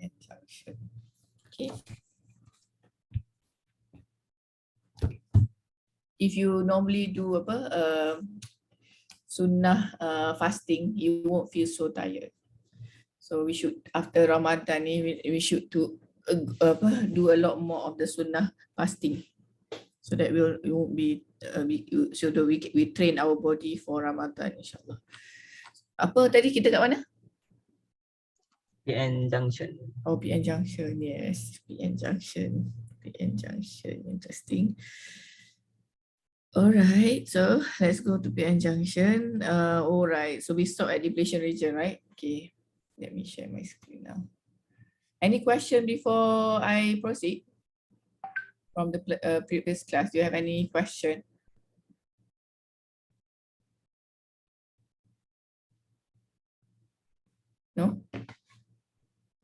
P-N junction. Okay. If you normally do sunnah fasting, you won't feel so tired. So we should, after Ramadan, we should do a lot more of the sunnah fasting, so that we won't be so that we train our body for Ramadan, insyaAllah. Apa tadi kita kat mana? PN junction. Oh, PN junction, yes. PN junction. Interesting. Alright, so let's go to PN junction. Alright, so we stop at depletion region, right? Okay, let me share my screen now. Any question before I proceed? From the previous class, do you have any question? No?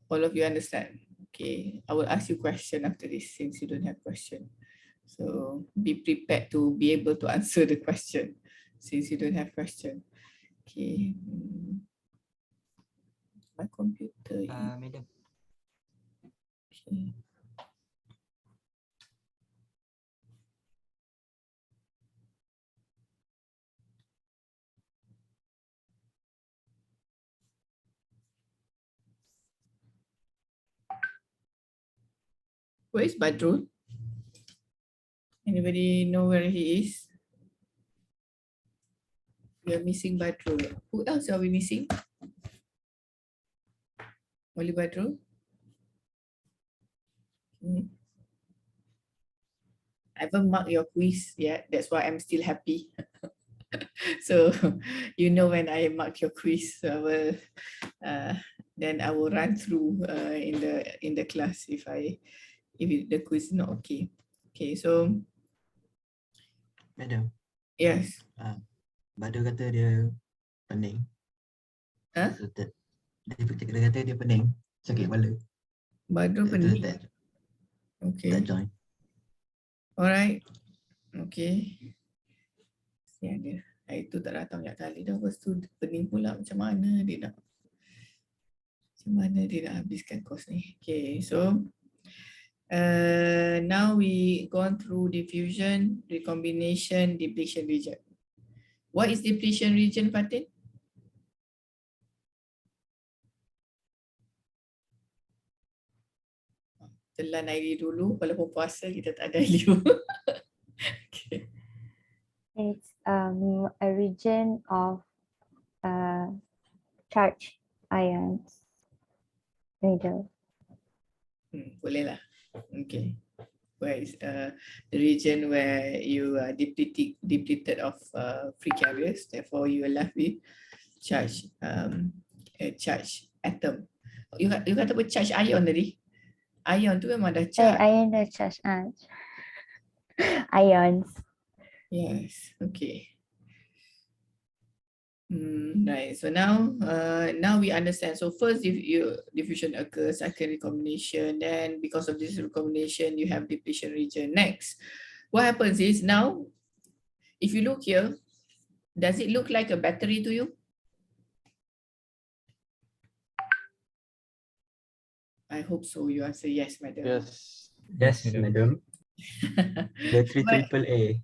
All of you understand? Okay, I will ask you question after this since you don't have question. So be prepared to be able to answer the question since you don't have question. Okay. My computer. Madam. Okay. Where is Badrul? Anybody know where he is? We are missing Badrul. Who else are we missing? Only Badrul? I haven't marked your quiz yet. That's why I'm still happy. So you know when I mark your quiz, so I will, then I will run through in the class if the quiz is not okay. Okay, so Madam. yes. Badul kata dia pening. Huh? So dia kata dia pening, sakit kepala. Badrul pening. Okay. Tak join. Alright. Okay. Ya dia. Itu tak datang banyak kali dah. Lepas tu pening pula macam mana dia nak habiskan kos ni. Okay, so now we gone through diffusion, recombination, depletion region. What is depletion region, Fatin? Telan air dulu, walaupun puasa kita tak ada air. Okay. It's a region of charged ions. Middle. Boleh lah. Okay. Where is the region where you are depleted of free carriers, therefore you are left with charge atom. You kata apa charge ion tadi? Ion tu memang dah charge. Ion dah charge. Ions. Yes. Okay. Right. So now we understand. So first, if diffusion occurs, second recombination, then because of this recombination, you have depletion region. Next, what happens is now, if you look here, does it look like a battery to you? I hope so. You answer yes, madam. Yes. Yes, madam. Battery AAA.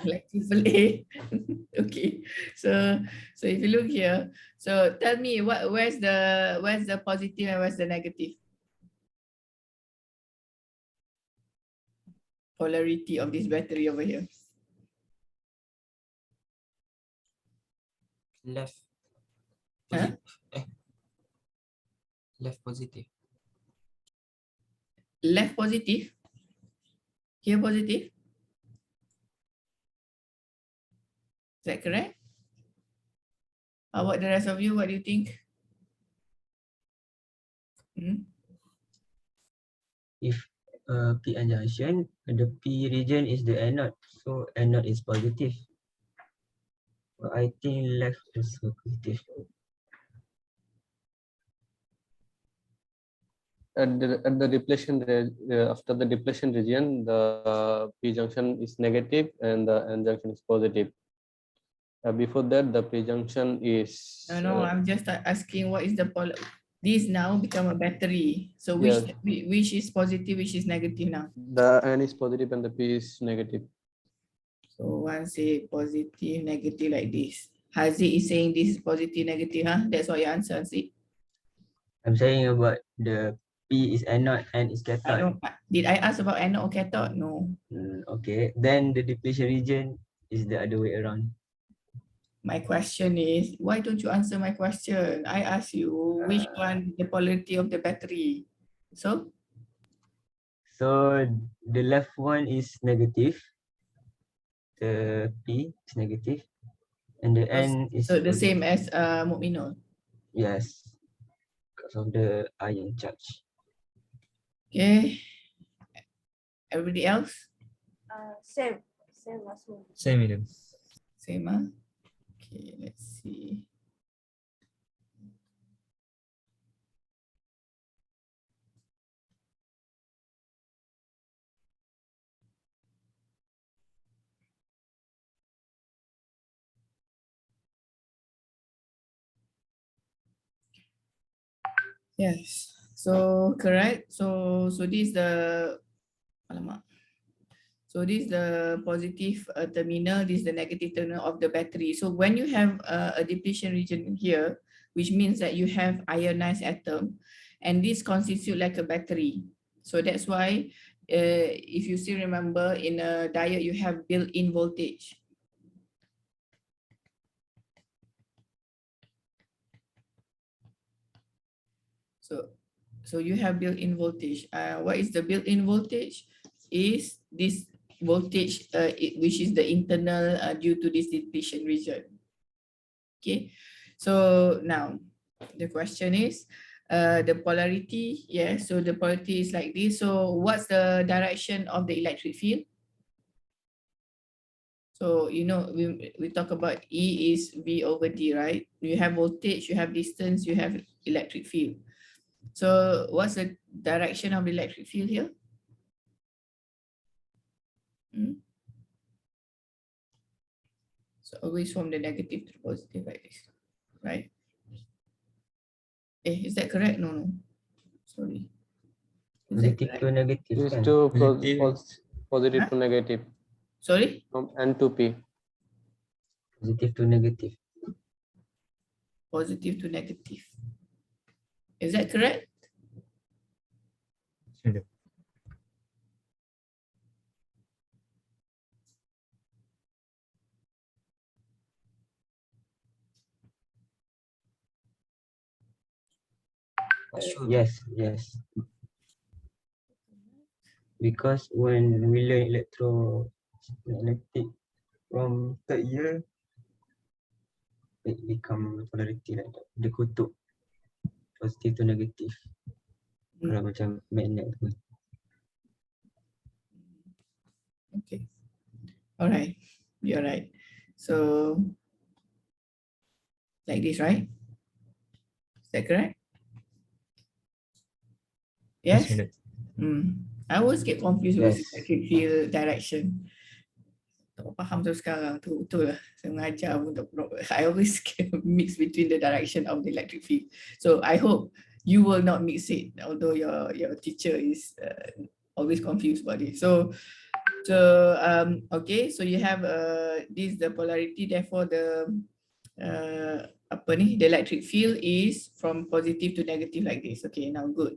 Like AAA. Okay, so if you look here, so tell me where's the positive and where's the negative polarity of this battery over here? Left. Huh? Left positive. Left positive. Here positive. Is that correct? How about the rest of you? What do you think? If PN junction, the P region is the anode, so anode is positive. But I think left is positive. At the depletion after the depletion region, the P junction is negative and the N junction is positive. Before that, the P junction is. No, I'm just asking what is the This now become a battery. So Yes. which is positive, which is negative now? The N is positive and the P is negative. So one say positive, negative like this. Haziq is saying this is positive, negative, huh? That's what your answer, Haziq. I'm saying about the P is anode and is I cathode. don't, did I ask about anode or cathode? No. Okay, then the depletion region is the other way around. My question is, why don't you answer my question? I ask you which one the polarity of the battery. So So the left one is negative. The P is negative, and the N is so the positive. same as Mu'minul. Yes, because of the ion charge. Okay. Everybody else? Same as me. Same medium. Same, huh? Okay, let's see. Yes. So correct. So this is the alamak. So this is the positive terminal, this is the negative terminal of the battery. So when you have a depletion region here, which means that you have ionized atom, and this constitutes like a battery. So that's why if you still remember in a diode, you have built-in voltage. So you have built-in voltage. What is the built-in voltage? Is this voltage which is the internal due to this depletion region. Okay, so now the question is the polarity. Yeah, so the polarity is like this. So what's the direction of the electric field? So you know we talk about E is V over D, right? You have voltage, you have distance, you have electric field. So what's the direction of the electric field here? So always from the negative to the positive like this, right? Is that correct? No. Sorry. Is that Positive correct? to negative. These Kan? two Positive. positive Huh? to negative Sorry? from N to P. Positive to negative. Positive to negative. Is that correct? Yes. Because when we learn electromagnetic from third year, it become polarity like that. The kutub positive to negative. Kalau macam magnet tu. Okay. All right. You're right. So like this, right? Is that correct? Yes. I always get confused with Yes. electric field direction. Tak faham tu sekarang tu betul lah. Saya mengajar pun tak proper. I always mix between the direction of the electric field. So I hope you will not mix it, although your teacher is always confused about it. So okay, so you have this the polarity, therefore the the electric field is from positive to negative like this. Okay, now good.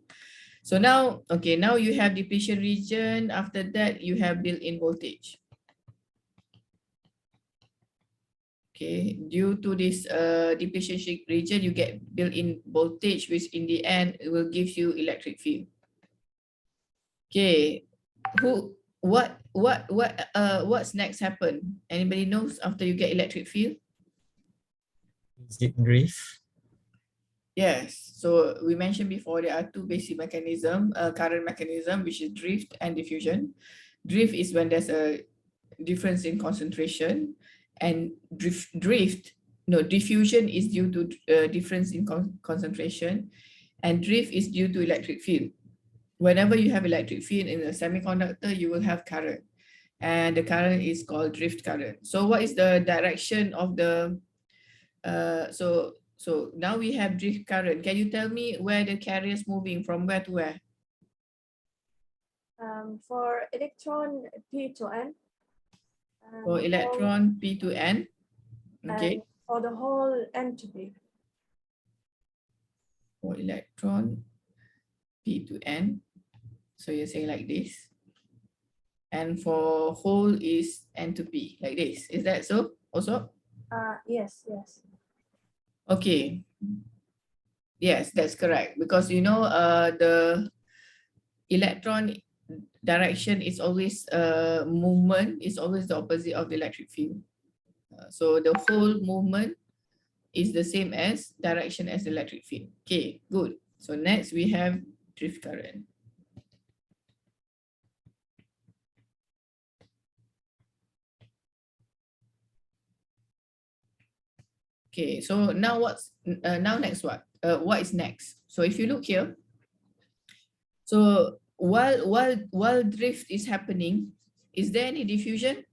So now, okay, now you have depletion region. After that, you have built-in voltage. Okay, due to this depletion region, you get built-in voltage, which in the end it will give you electric field. Okay, what's next happen? Anybody knows after you get electric field? Is it drift? Yes, so we mentioned before there are two basic mechanism, current mechanism, which is drift and diffusion. Drift is when there's a difference in concentration, and diffusion is due to difference in concentration, and drift is due to electric field. Whenever you have electric field in a semiconductor, you will have current, and the current is called drift current. So what is the direction of the so So now we have drift current. Can you tell me where the carrier is moving from where to where? For electron P to N. For electron P to N. Okay. And for the whole N to B. For electron P to N. So you're saying like this. And for hole is N to P, like this. Is that so also? Yes. Okay. Yes, that's correct. Because you know the electron direction is always movement is always the opposite of the electric field. So the whole movement is the same as direction as the electric field. Okay, good. So next we have drift current. Okay, so now next what is next? So if you look here, so while drift is happening, is there any diffusion?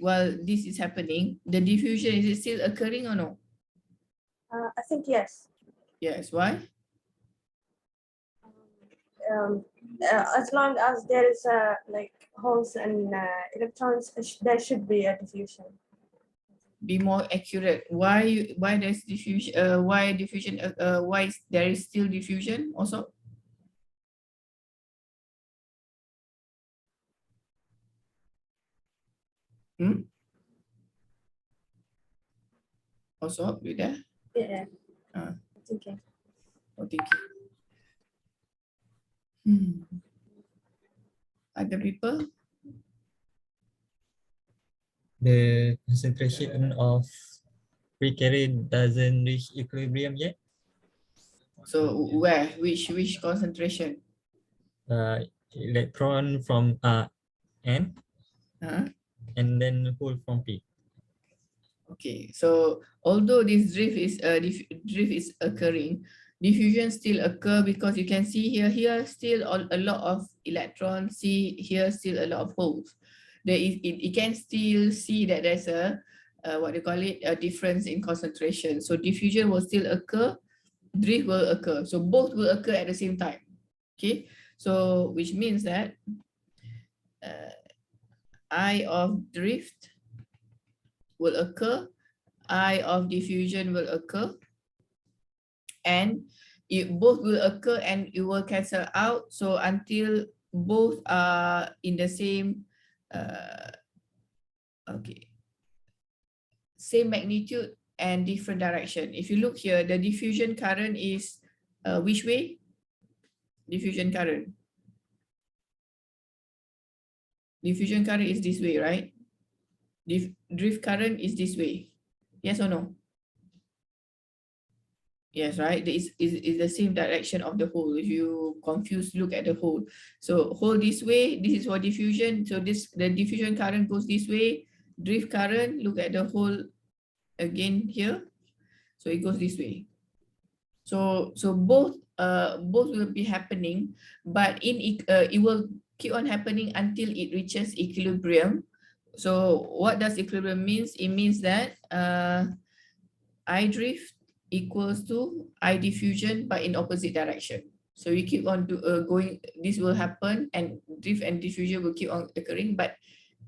While this is happening, the diffusion, is it still occurring or no? I think yes. Yes, why? As long as there is like holes and electrons, there should be a diffusion. Be more accurate. Why there's diffusion? Why diffusion? Why there is still diffusion also? Also, with that? Yeah. Uh, Okay. oh, thank you. Other people? The concentration of free carrier doesn't reach equilibrium yet. So where? Which concentration? Electron from N and then hole from P. Okay, so although this drift is occurring, diffusion still occur because you can see here still a lot of electrons. See here still a lot of holes. You can still see that there's a what you call it, a difference in concentration. So diffusion will still occur, drift will occur. So both will occur at the same time. Okay, so which means that I of drift will occur, I of diffusion will occur, and it both will occur and it will cancel out. So until both are in the same same magnitude and different direction. If you look here, the diffusion current is which way? Diffusion current. Diffusion current is this way, right? Drift current is this way. Yes or no? Yes, right? Is the same direction of the hole. If you confused, look at the hole. So hole this way, this is for diffusion. So the diffusion current goes this way. Drift current, look at the hole again here. So it goes this way. So both will be happening, but it will keep on happening until it reaches equilibrium. So what does equilibrium means? It means that I drift equals to I diffusion, but in opposite direction. So we keep on going, this will happen, and drift and diffusion will keep on occurring. But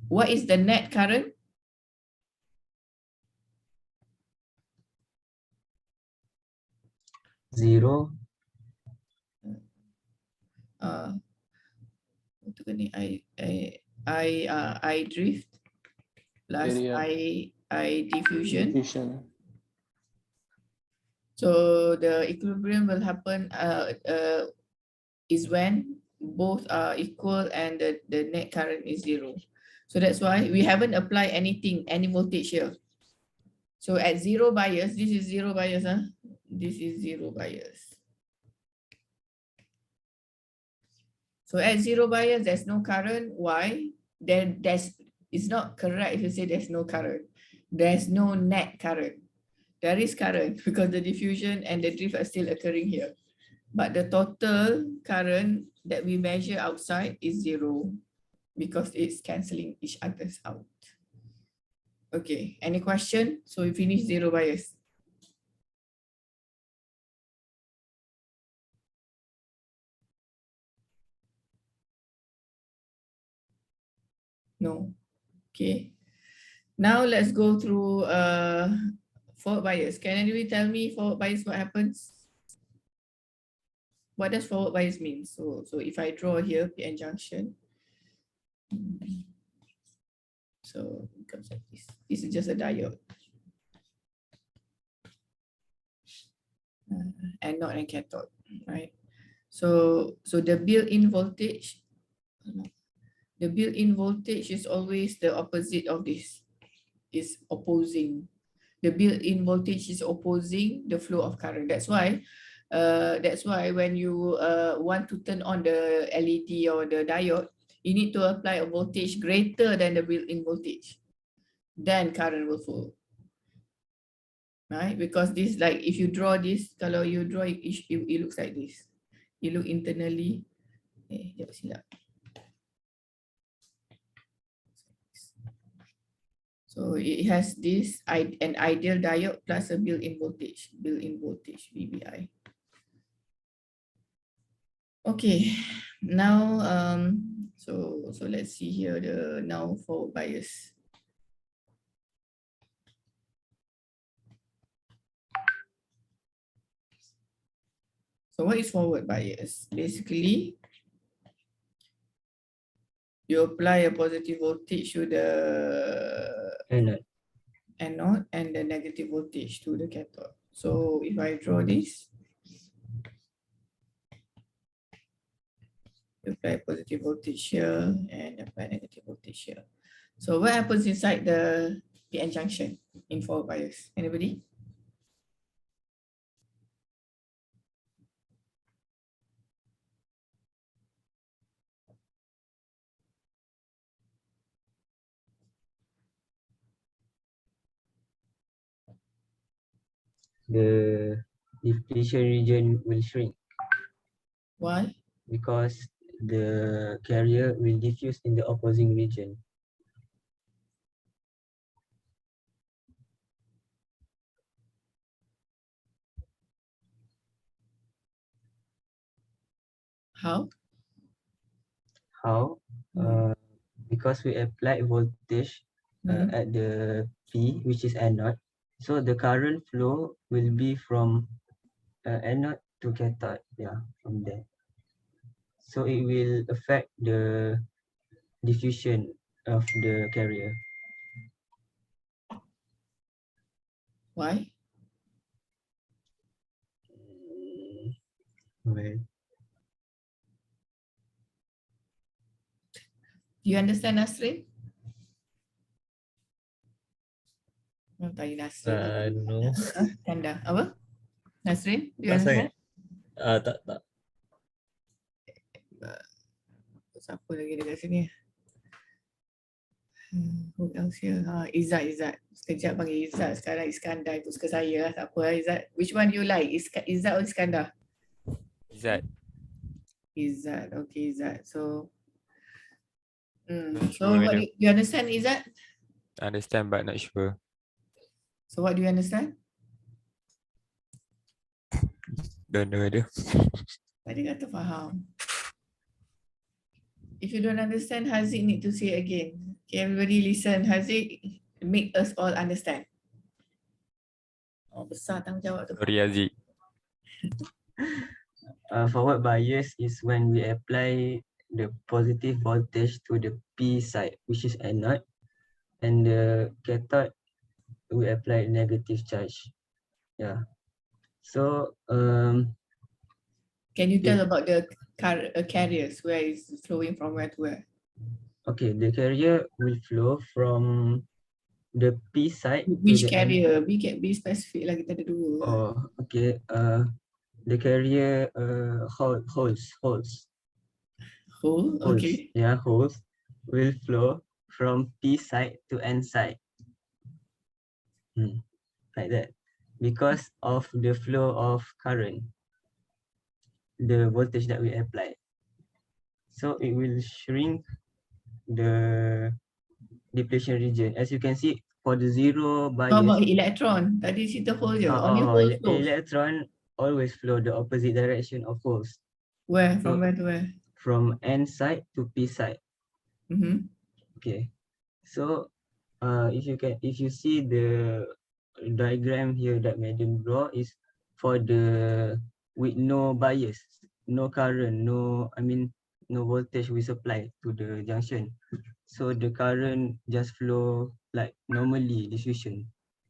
what is the net current? Zero. I drift plus Carrier. I diffusion. Diffusion. So the equilibrium will happen is when both are equal and the net current is zero. So that's why we haven't applied anything, any voltage here. So at zero bias, this is zero bias, this is zero bias. So at zero bias, there's no current. Why? Then it's not correct if you say there's no current. There's no net current. There is current because the diffusion and the drift are still occurring here. But the total current that we measure outside is zero because it's cancelling each other's out. Okay, any question? So we finish zero bias. No. Okay. Now let's go through forward bias. Can anybody tell me forward bias what happens? What does forward bias mean? So if I draw here PN junction, so it comes like this. This is just a diode. Anode and cathode, right? So the built-in voltage, is always the opposite of this. Is opposing. The built-in voltage is opposing the flow of current. That's why when you want to turn on the LED or the diode, you need to apply a voltage greater than the built-in voltage. Then current will flow. Right? Because this, like if you draw this, kalau you draw it, it looks like this. You look internally. Jap silap. So it has this an ideal diode plus a built-in voltage, VBI. Okay, now so let's see here the now forward bias. So what is forward bias? Basically, you apply a positive voltage to the anode and the negative voltage to the cathode. So if I draw this, apply positive voltage here and apply negative voltage here. So what happens inside the PN junction in forward bias? Anybody? The depletion region will shrink Why? because the carrier will diffuse in the opposing region. How? How? Because we applied voltage at the P, which is anode. So the current flow will be from anode to cathode, yeah, from there. So it will affect the diffusion of the carrier. Why? Well, Do you understand, Nasrin? Oh, tadi Nasrin. No. Kanda. Apa? Nasrin, do you Tak sangat. understand? Tak. Siapa lagi dekat sini? Who else here? Izzat. Sekejap panggil Izzat. Sekarang Iskandar itu suka saya lah. Tak apa lah Izzat. Which one you like? Izzat or Iskandar? Izzat. Izzat. Okay, Izzat. So, Not so sure what whether. do you understand, Izzat? Understand but not sure. So what do you understand? Don't know whether. Tadi kata faham. If you don't understand, Haziq need to say again. Okay, everybody listen. Haziq, make us all understand. Oh, besar tanggungjawab tu. Sorry Aziz. forward bias is when we apply the positive voltage to the P side, which is anode, and the cathode we apply negative charge. Yeah. So Can you tell about the carriers, where is flowing from where to where? okay, the carrier will flow from the P side Which to the carrier? Be specific lah, kita ada dua. Oh, okay. The carrier holes. Okay. Yeah, holes will flow from P side to N side. Like that. Because of the flow of current, the voltage that we apply. So it will shrink the depletion region. As you can see, for the zero How about bias, electron? Tadi cerita hole je. Only hole flows. electron always flow the opposite direction of holes. Where? So- From where to where? From N side to P side. Mm-hmm. Okay. So if you see the diagram here that Madam draw is for the with no bias, no current, no voltage we supply to the junction. So the current just flow like normally diffusion,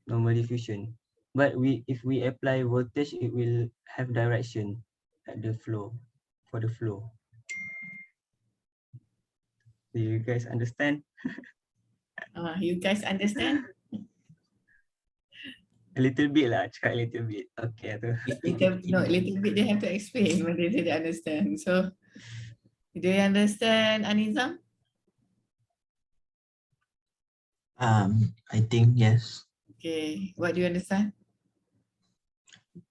normal diffusion. But if we apply voltage, it will have direction at the flow, for the flow. Do you guys understand? You guys understand? A little bit lah, try a little bit. Okay tu. Little bit they have to explain when they understand. So, do you understand, Anizam? I think yes. Okay, what do you understand?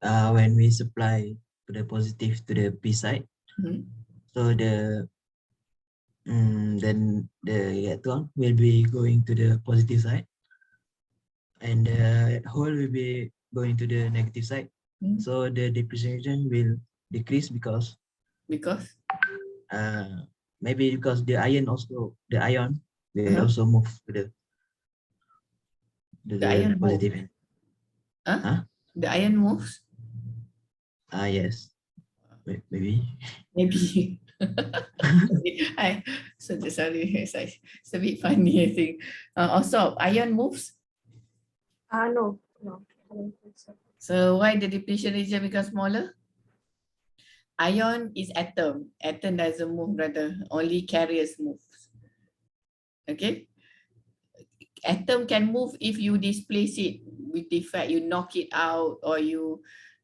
When we supply the positive to the P side, Hmm. so then the electron will be going to the positive side, and the hole will be going to the negative side. Hmm. So the depletion region will decrease because maybe because the ion will also move to The ion the positive end. The ion moves? Yes. Maybe. Maybe. Sorry, it's a bit funny, I think. Also, ion moves. No, I don't think so. So why the depletion region becomes smaller? Ion is atom. Atom doesn't move, brother. Only carriers move. Okay? Atom can move if you displace it with defect, you knock it out, or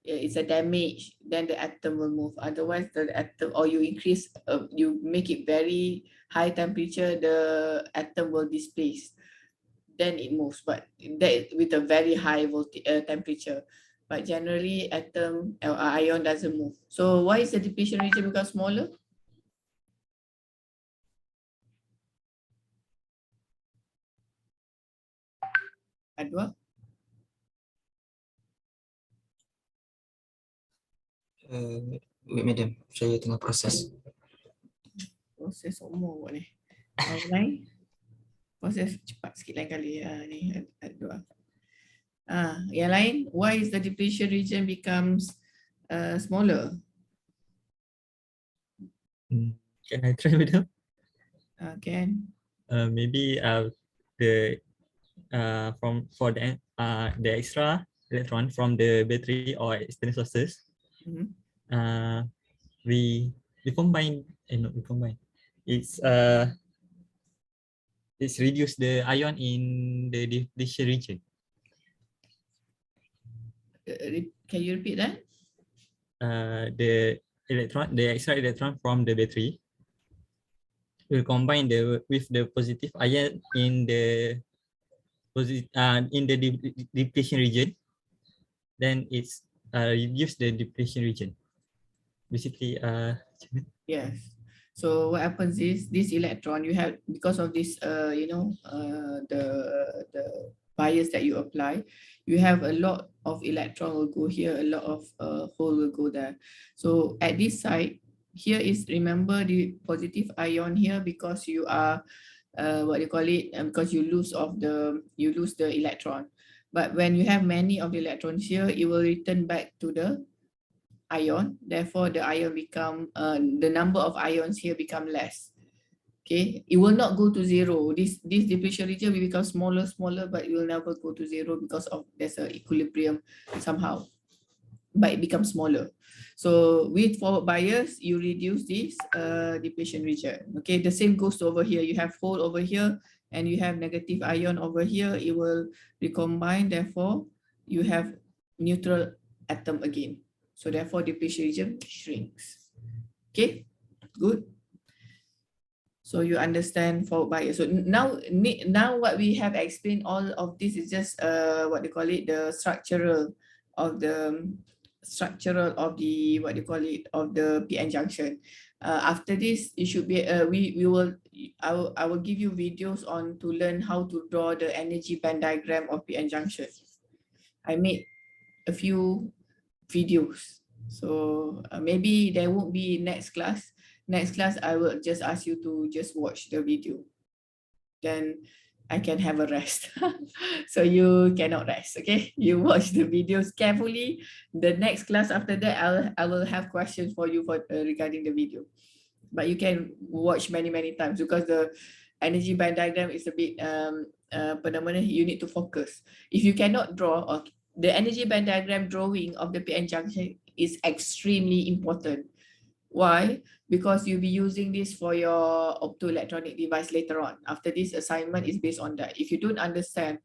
it's a damage, then the atom will move. Otherwise, the atom, or you increase, you make it very high temperature, the atom will displace. Then it moves, but that with a very high voltage temperature. But generally, atom or ion doesn't move. So why is the depletion region become smaller? Adwa? Wait, madam, saya tengah proses. Proses umur buat ni. Orang lain? Proses cepat sikit lain kali. Ni Adwa. Yang lain, why is the depletion region becomes smaller? Can I try, madam? Can. Maybe for the extra electron from the battery or external sources, we combine. Not we combine. It's reduce the ion in the depletion region. Can you repeat that? The extra electron from the battery will combine with the positive ion in the depletion region. Then it's reduce the depletion region. Basically, yes. So what happens is this electron you have, because of this the bias that you apply, you have a lot of electron will go here, a lot of hole will go there. So at this side here is, remember, the positive ion here, because you are because you lose the electron. But when you have many of the electrons here, it will return back to the ion. Therefore, the ion become the number of ions here become less. Okay, it will not go to zero. This depletion region will become smaller, but it will never go to zero because of there's an equilibrium somehow. But it becomes smaller. So with forward bias, you reduce this depletion region. Okay, the same goes over here. You have hole over here and you have negative ion over here. It will recombine. Therefore, you have neutral atom again. So therefore, depletion region shrinks. Okay, good. So you understand forward bias. So now what we have explained, all of this is just what they call it, the structural of the structural of the what do you call it, of the PN junction. After this, you should be I will give you videos on to learn how to draw the energy band diagram of PN junction. I made a few videos, so maybe there won't be next class. Next class, I will just ask you to just watch the video, then I can have a rest. So you cannot rest, okay? You watch the videos carefully. The next class after that, I will have questions for you for regarding the video. But you can watch many times because the energy band diagram is a bit you need to focus. If you cannot draw, or the energy band diagram drawing of the PN junction is extremely important. Why? Because you'll be using this for your optoelectronic device later on. After this assignment is based on that. If you don't understand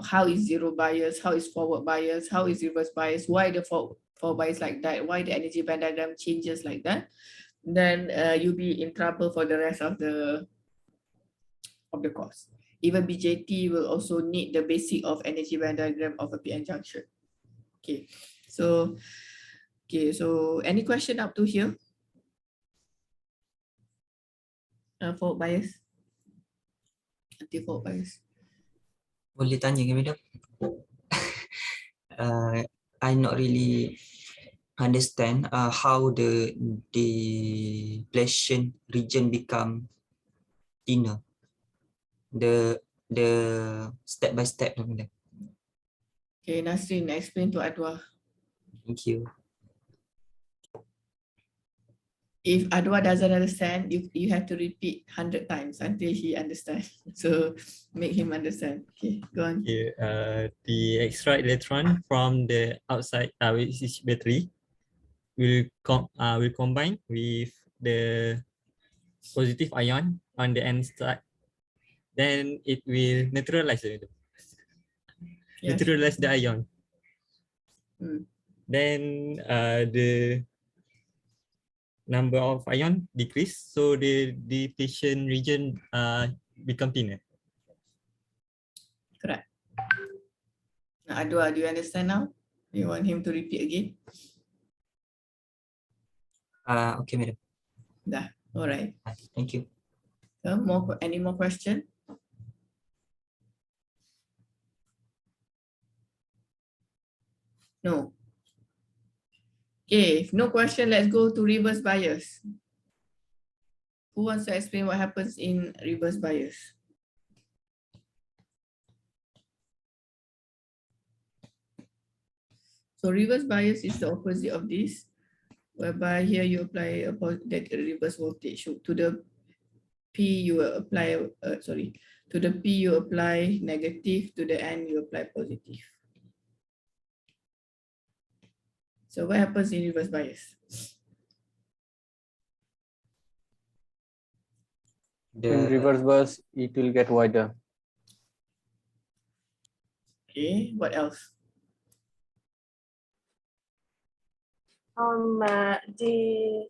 how is zero bias, how is forward bias, how is reverse bias, why the forward bias like that, why the energy band diagram changes like that, then you'll be in trouble for the rest of the course. Even BJT will also need the basic of energy band diagram of a PN junction. Okay, so any question up to here? Forward bias, anti-forward bias. Boleh tanya ke madam? I not really understand how the depletion region become thinner. The step by step. Okay, Nasrin, explain to Adwa. Thank you. If Adwa doesn't understand, you have to repeat 100 times until he understands. So make him understand. Okay, go on. Okay, the extra electron from the outside, which is battery, will combine with the positive ion on the end side. Then it will neutralize it. Yes. Neutralize the ion. Then the number of ion decrease, so the depletion region become thinner. Correct. Now, Adwa, do you understand now? You want him to repeat again? Okay, madam. Dah. All right. Thank you. So any more question? No. Okay, if no question, let's go to reverse bias. Who wants to explain what happens in reverse bias? So reverse bias is the opposite of this, whereby here you apply that reverse voltage. So to the P you will apply, to the P you apply negative, to the N you apply positive. So what happens in reverse bias? In reverse bias, it will get wider. Okay, what else? The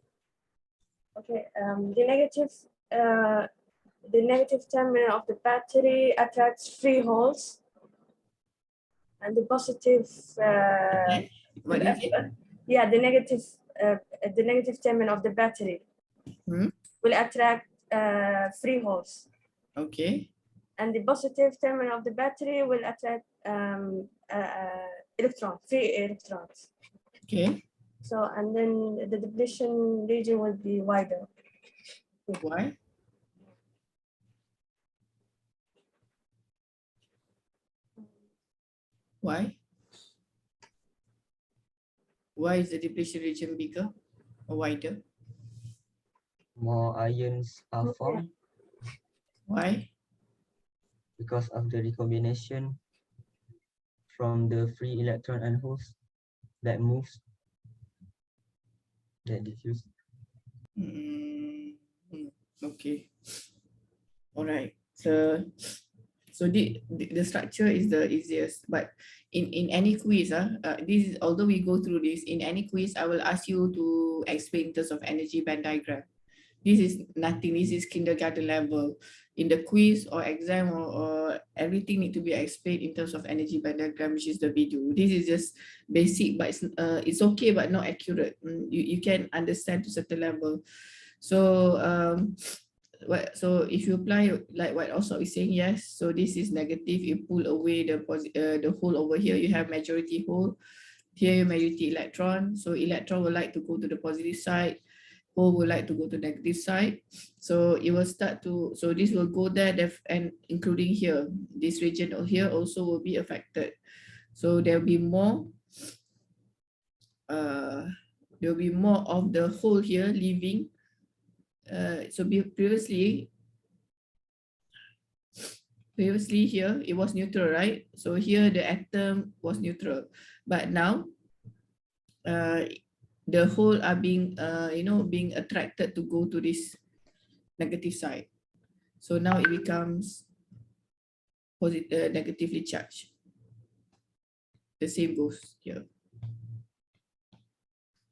negative terminal of the battery attracts free holes, and the positive What is it? the negative terminal of the battery will attract free holes. Okay. And the positive terminal of the battery will attract free electrons. Okay. So, and then the depletion region will be wider. Why? Why? Why is the depletion region bigger or wider? More ions are formed Why? because of the recombination from the free electron and holes that moves, that diffuse. Okay. All right. So the structure is the easiest, but in any quiz, this is, although we go through this, in any quiz, I will ask you to explain in terms of energy band diagram. This is nothing. This is kindergarten level. in the quiz or exam or everything need to be explained in terms of energy band diagram, which is the video. This is just basic, but it's okay, but not accurate. You can understand to certain level. So so if you apply like what also is saying, yes, so this is negative, you pull away the hole over here, you have majority hole, here majority electron, so electron would like to go to the positive side, hole would like to go to negative side, so it will start to, so this will go there, and including here, this region over here also will be affected. So there will be more of the hole here leaving. So previously here it was neutral, right? So here the atom was neutral, but now the hole are being being attracted to go to this negative side. So now it becomes negatively charged. The same goes here.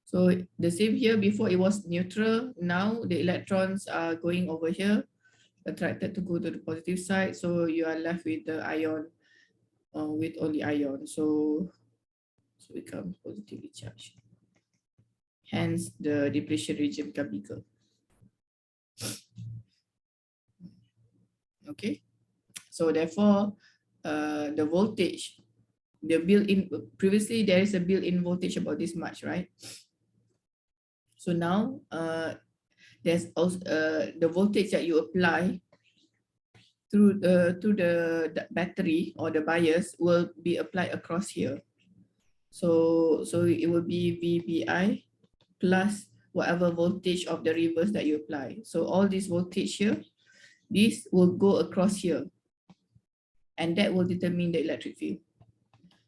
So the same here, before it was neutral, now the electrons are going over here, attracted to go to the positive side, so you are left with the ion, with only ion, so becomes positively charged. Hence the depletion region become bigger. Okay, so therefore the voltage, the built-in, previously there is a built-in voltage about this much, right? So now there's also the voltage that you apply through the battery or the bias will be applied across here. So it will be VBI plus whatever voltage of the reverse that you apply. So all this voltage here, this will go across here, and that will determine the electric field.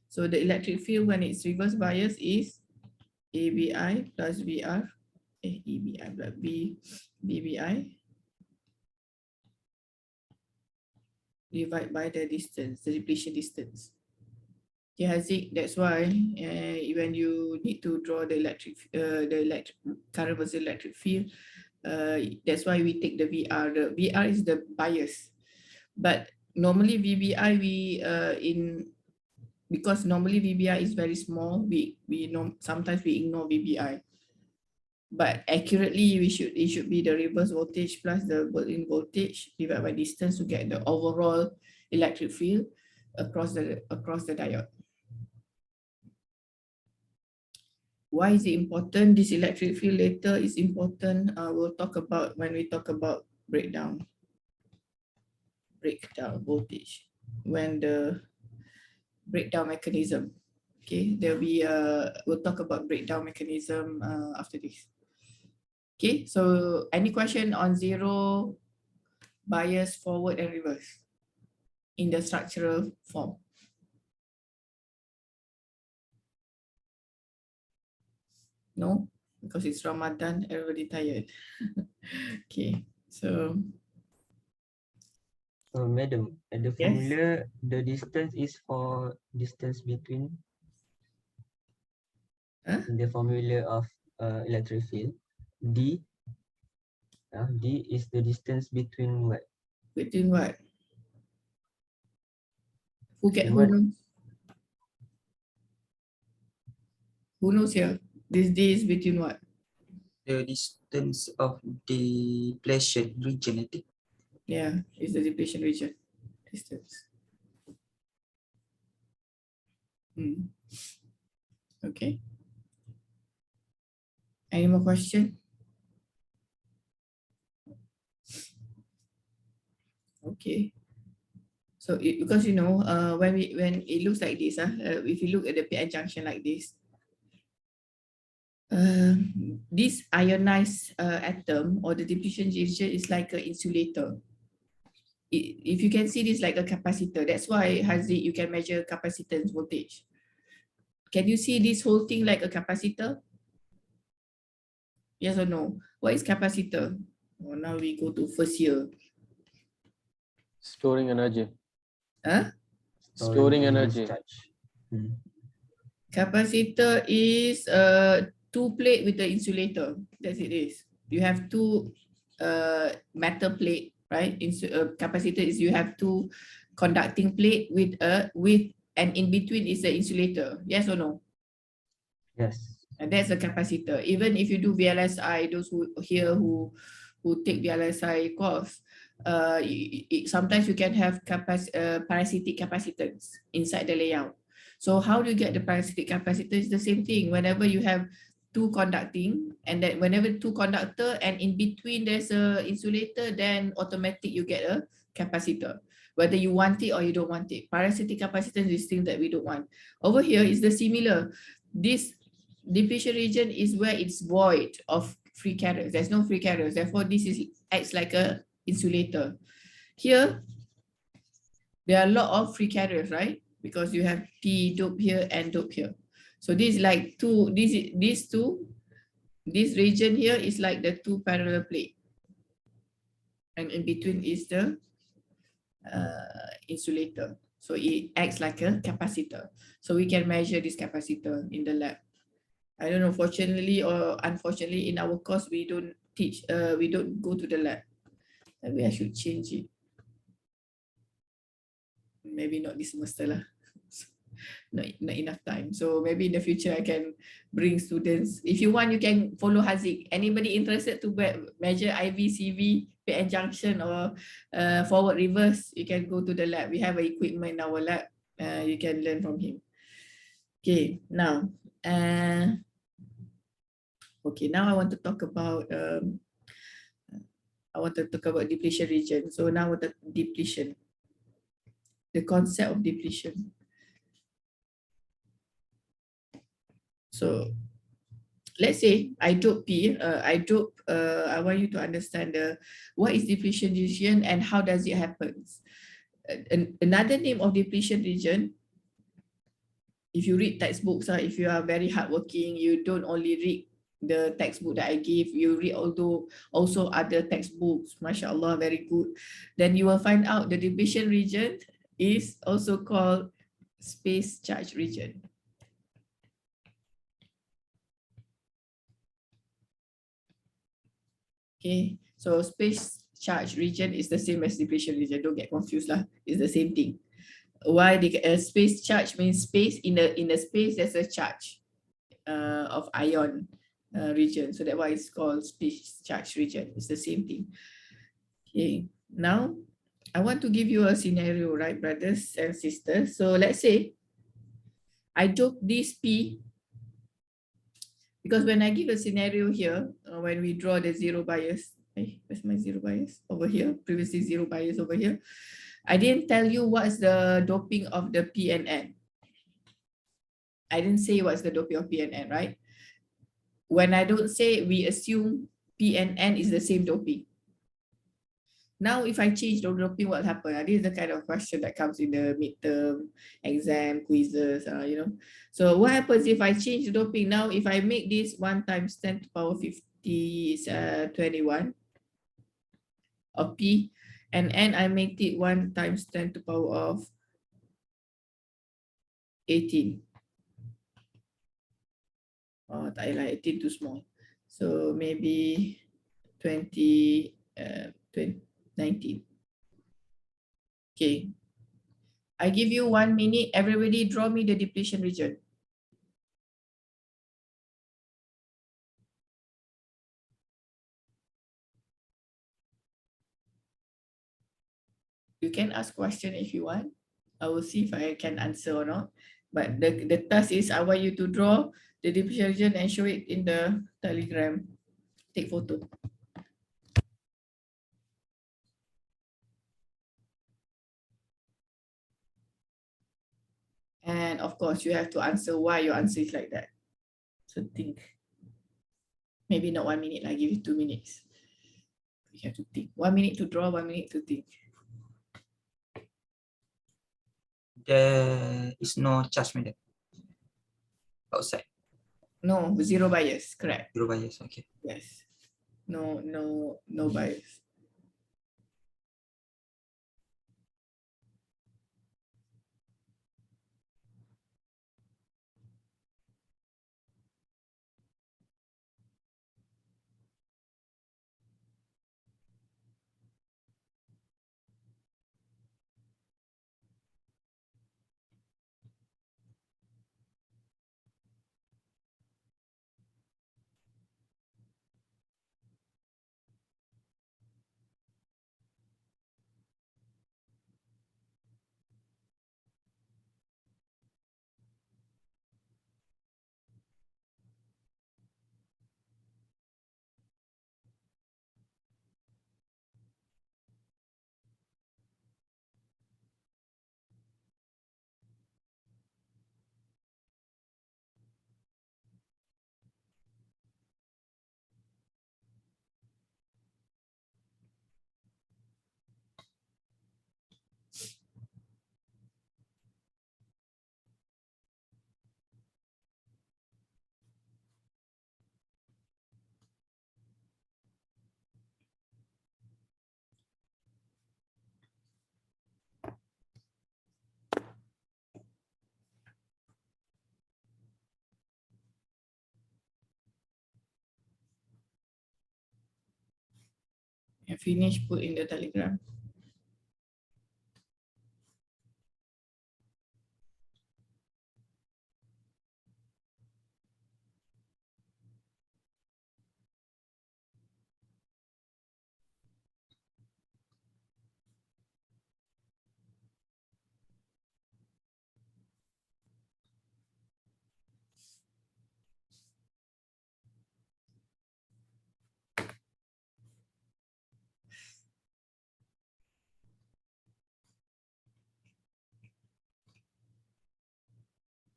So the electric field when it's reverse bias is ABI plus VR, EBI plus BBI divided by the distance, the depletion distance. Okay, Haziq, that's why when you need to draw the electric current versus electric field, that's why we take the VR. The VR is the bias, but normally VBI because normally VBI is very small, sometimes we ignore VBI. But accurately, it should be the reverse voltage plus the built-in voltage divided by distance to get the overall electric field across the diode. Why is it important? This electric field later is important. We'll talk about when we talk about breakdown voltage, when the breakdown mechanism. Okay, there'll be we'll talk about breakdown mechanism after this. Okay, so any question on zero bias forward and reverse in the structural form? No, because it's Ramadan, everybody tired. Okay, so Madam, at the Yes. formula, the distance is for distance between in the formula of electric field. D is the distance between what? between what? Who What? knows? Who knows here? This D is between what? The distance of the depletion region, I think. Yeah, it's the depletion region distance. Okay. Any more question? Okay. So because when it looks like this, if you look at the PN junction like this, this ionized atom or the depletion region is like an insulator. If you can see this like a capacitor, that's why Haziq, you can measure capacitance voltage. Can you see this whole thing like a capacitor? Yes or no? What is capacitor? Oh, now we go to first year. Storing energy. Huh? Storing energy. Capacitor is two plate with the insulator. That's it is. You have two metal plate right? Capacitor is you have two conducting plate with and in between is the insulator. Yes or no? Yes. And that's a capacitor. Even if you do VLSI, those who here who take VLSI course, sometimes you can have parasitic capacitance inside the layout. So how do you get the parasitic capacitor? It's the same thing. Whenever you have two conducting, and then whenever two conductor and in between there's a insulator, then automatic you get a capacitor, whether you want it or you don't want it. Parasitic capacitance is thing that we don't want. Over here is the similar. This depletion region is where it's void of free carriers. There's no free carriers. Therefore, this acts like a insulator. Here, there are a lot of free carriers, right? Because you have P dope here and dope here. So this is like this region here is like the two parallel plate. And in between is the insulator. So it acts like a capacitor. So we can measure this capacitor in the lab. I don't know, fortunately or unfortunately in our course, we don't teach, we don't go to the lab. Maybe I should change it. Maybe not this semester lah. Not enough time. So maybe in the future I can bring students. If you want, you can follow Haziq. Anybody interested to measure IV, CV, PN junction or forward reverse, you can go to the lab. We have equipment in our lab. You can learn from him. Okay, now. Okay, now I want to talk about depletion region. So now the depletion, the concept of depletion. So let's say I dope P, I want you to understand what is depletion region and how does it happen. Another name of depletion region, if you read textbooks, if you are very hardworking, you don't only read the textbook that I give, you read also other textbooks, mashallah, very good. Then you will find out the depletion region is also called space charge region. Okay, so space charge region is the same as depletion region. Don't get confused lah. It's the same thing. Why space charge means space in a space there's a charge of ion region. So that's why it's called space charge region. It's the same thing. Okay, now I want to give you a scenario, right, brothers and sisters. So let's say I took this P, because when I give a scenario here, when we draw the zero bias, where's my zero bias? Over here, previously zero bias over here. I didn't tell you what's the doping of the P and N. I didn't say what's the doping of P and N, right? When I don't say, we assume P and N is the same doping. Now, if I change the doping, what will happen? This is the kind of question that comes in the midterm exam, quizzes, you know. So what happens if I change the doping? Now, if I make this 1 times 10 to the power 50 is 21 of P, and N I make it 1 times 10 to the power of 18. Oh, tak payahlah, 18 too small. So maybe 19. Okay. I give you 1 minute. Everybody draw me the depletion region. You can ask question if you want. I will see if I can answer or not. But the task is I want you to draw the depletion region and show it in the Telegram. Take photo. And of course, you have to answer why your answer is like that. So think. Maybe not 1 minute, I give you 2 minutes. You have to think. 1 minute to draw, 1 minute to think. There is no charge meter outside. No, zero bias, correct. Zero bias, okay. Yes. No bias. And finish, put in the Telegram.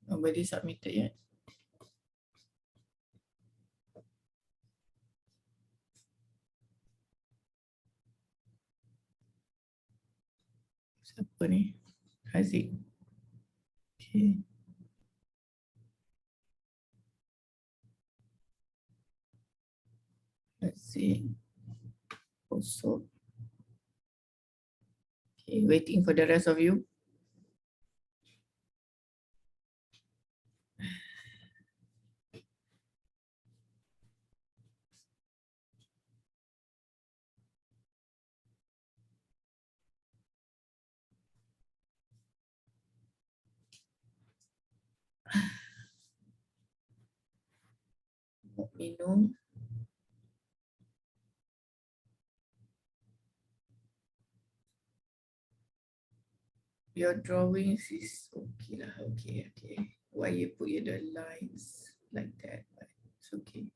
Nobody submitted yet. Siapa ni? Haziq. Okay. Let's see. Also. Okay, waiting for the rest of you. Mau minum. Your drawings is okay lah. Okay, okay. Why you put the lines like that? But it's okay.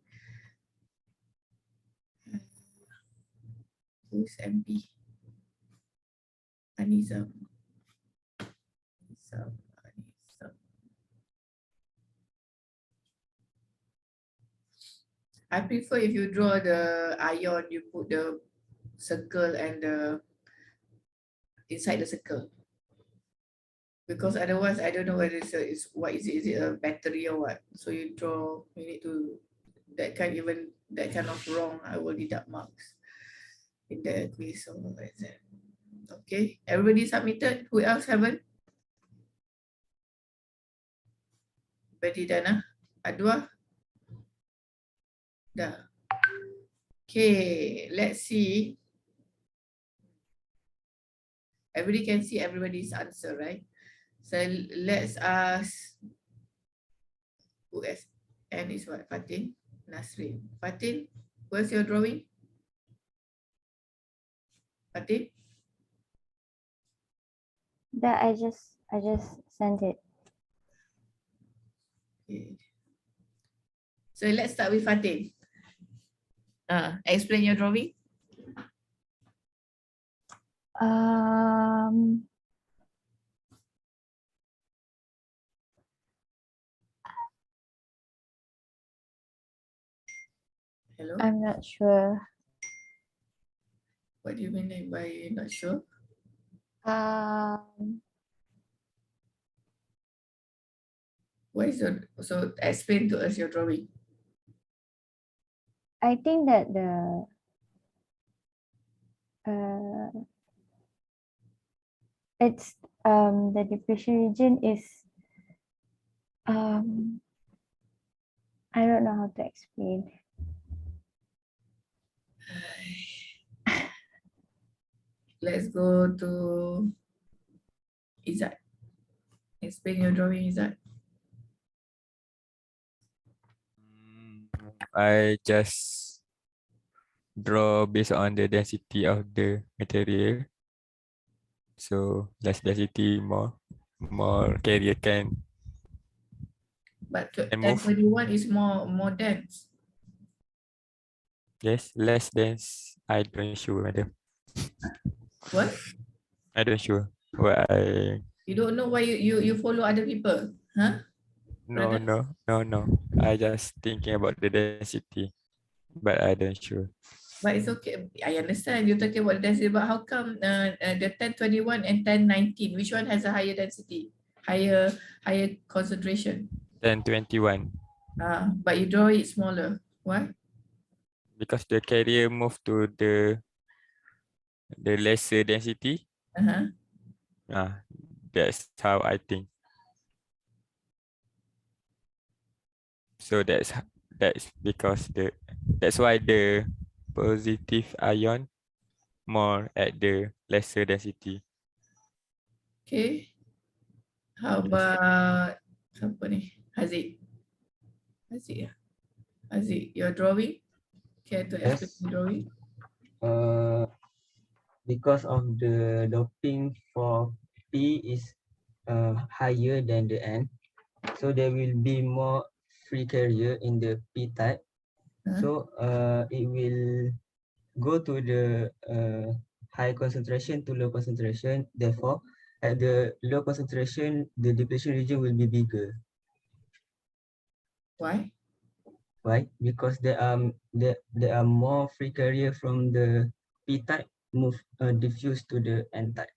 Who's MP? Anizam. Anizam. I prefer if you draw the ion, you put the circle and the inside the circle. Because otherwise, I don't know whether it's what is it? Is it a battery or what? So you draw, you need to that kind of wrong, I will deduct marks in the quiz or exam. Okay, everybody submitted. Who else haven't? Everybody done? Adwa? Dah. Okay, let's see. Everybody can see everybody's answer, right? So let's ask who else? And is what? Fatin? Nasrin. Fatin, where's your drawing? Fatin? That I just sent it. Okay. So let's start with Fatin. Explain your drawing. Hello? I'm not sure. What do you mean by you're not sure? What is your, so explain to us your drawing. I think that the depletion region is I don't know how to explain. Let's go to Izzat. Explain your drawing, Izzat. I just draw based on the density of the material. So less density, more carrier can But and move. 1021 is more dense. Yes, less dense. I don't sure, madam. What? I don't sure. What I You don't know why you follow other people, huh? no Brother? no. I just thinking about the density, but I don't sure. But it's okay. I understand you're talking about the density, but how come the 1021 and 1019, which one has a higher density, higher concentration? 1021 But you draw it smaller. Why? because the carrier move to the lesser density. That's how I think. So that's because that's why the positive ion more at the lesser density. Okay. How about siapa ni? Haziq. Haziq ya? Haziq, your drawing? Care to explain Yes. the drawing? Because of the doping for P is higher than the N, so there will be more free carrier in the P type. So it will go to the high concentration to low concentration. Therefore, at the low concentration, the depletion region will be bigger. Why? Why? Because there are more free carrier from the P type diffused to the N type.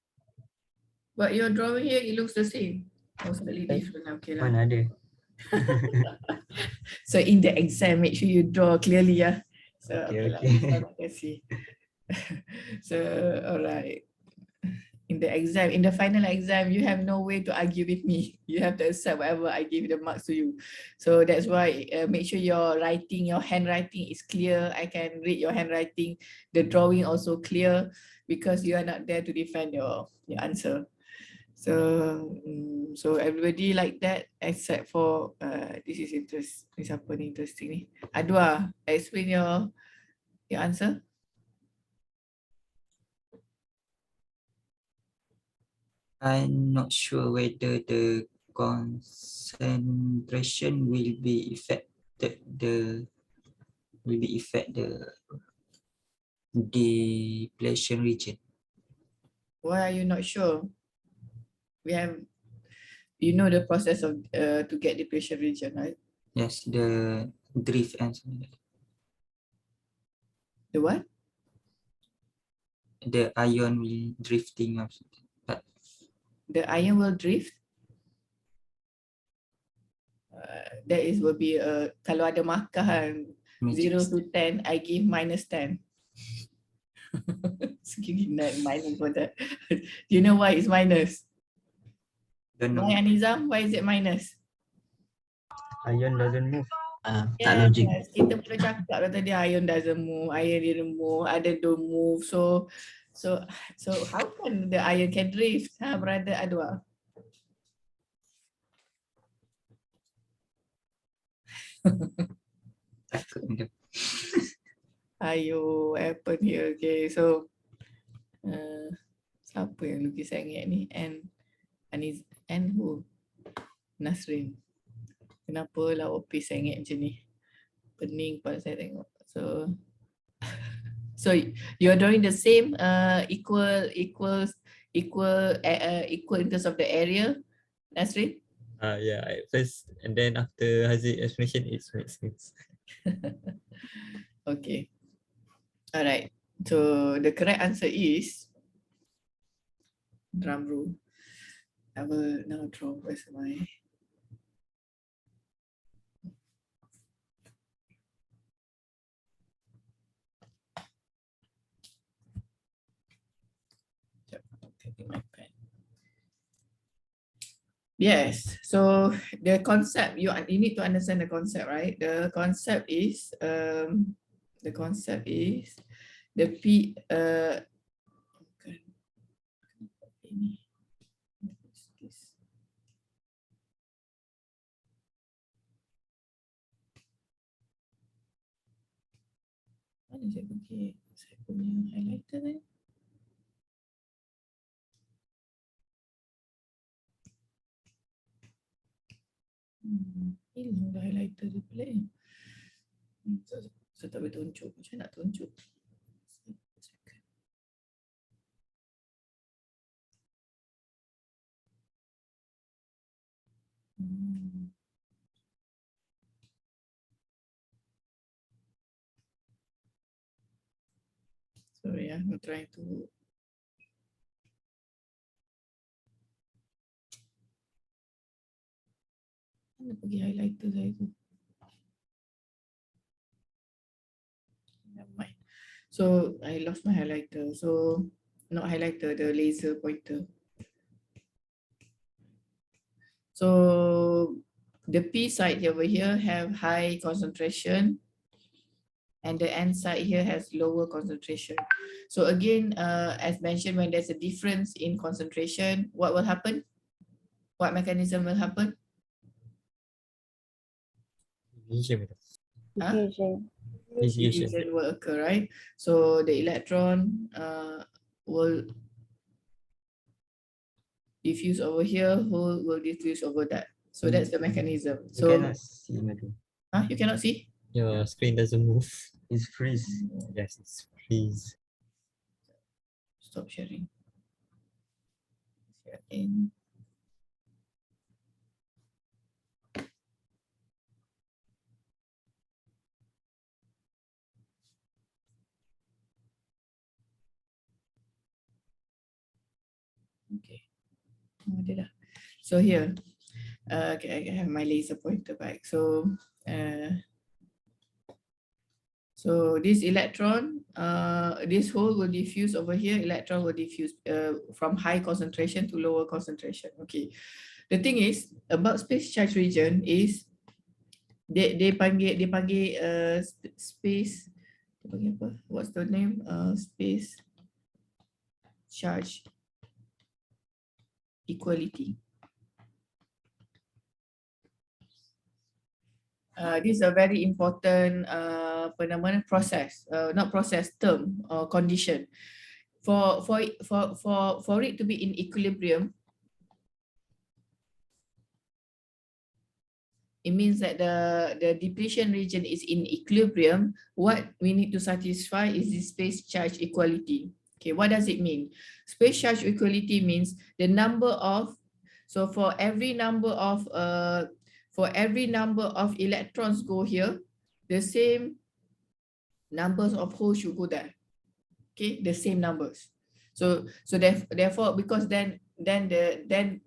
But your drawing here, it looks the same. Oh, slightly different. Okay lah. Mana ada? So in the exam, make sure you draw clearly, yeah. So Okay, lah, okay. this one I can see. So alright. In the exam, in the final exam, you have no way to argue with me. You have to accept whatever I give the marks to you. So that's why make sure your writing, your handwriting is clear. I can read your handwriting. The drawing also clear because you are not there to defend your answer. So so everybody like that except for this is interesting. This apa ni interesting ni? Adwa, explain your answer. I'm not sure whether the concentration will be affected the depletion region. Why are you not sure? We have, you know, the process of to get depletion region, right? Yes, the drift and something like that. The what? The ion will drifting or something. But The ion will drift. That is will be kalau ada markah kan, 0 to 10, I give -10. So give minus for that. Do you know why it's minus? don't know. Why, Anizam? Why is it minus? Ion doesn't move. Tak logik. Yes, kita pernah cakap lah tadi ion doesn't move, ion didn't move, other don't move. So how can the ion can drift? Brother Adwa? Takut dia. Ayo, what happened here? Okay, so siapa yang lukis sengit ni? And who? Nasrin. Kenapa lah OP sengit macam ni? Pening pada saya tengok. So you're doing the same equal in terms of the area, Nasrin? Yeah, at first and then after Haziq explanation it makes sense. Okay. All right. So the correct answer is drum roll. I will now draw. Where's my taking my pen. Yes. So the concept you need to understand the concept, right? The concept is the P mana saya pergi saya punya highlighter ni? Hilang dah highlighter dia pula. Saya tak boleh tunjuk. Macam nak tunjuk? Sorry, I'm trying to. Mana pergi highlighter saya tu? Never mind. So I lost my highlighter. So not highlighter, the laser pointer. So the P side over here have high concentration. and the N side here has lower concentration. So again, as mentioned, when there's a difference in concentration, what will happen? What mechanism will happen? Diffusion. Huh? Diffusion. Diffusion. Diffusion will occur, right? So the electron will diffuse over here, hole will diffuse over that. So that's the mechanism. You So cannot see, madam. you cannot see? Your screen doesn't move. It's freeze. Yes, it's freeze. Stop sharing. Share in. Okay. So here, okay, I have my laser pointer back. So this electron, this hole will diffuse over here. Electron will diffuse from high concentration to lower concentration. Okay. The thing is about space charge region is they panggil space. Dia panggil apa? What's the name? Space charge equality. This is a very important process, not process, term or condition. For it to be in equilibrium, it means that the depletion region is in equilibrium. What we need to satisfy is the space charge equality. Okay, what does it mean? Space charge equality means the number of, so for every number of electrons go here, the same numbers of holes should go there. Okay, the same numbers. So therefore, because then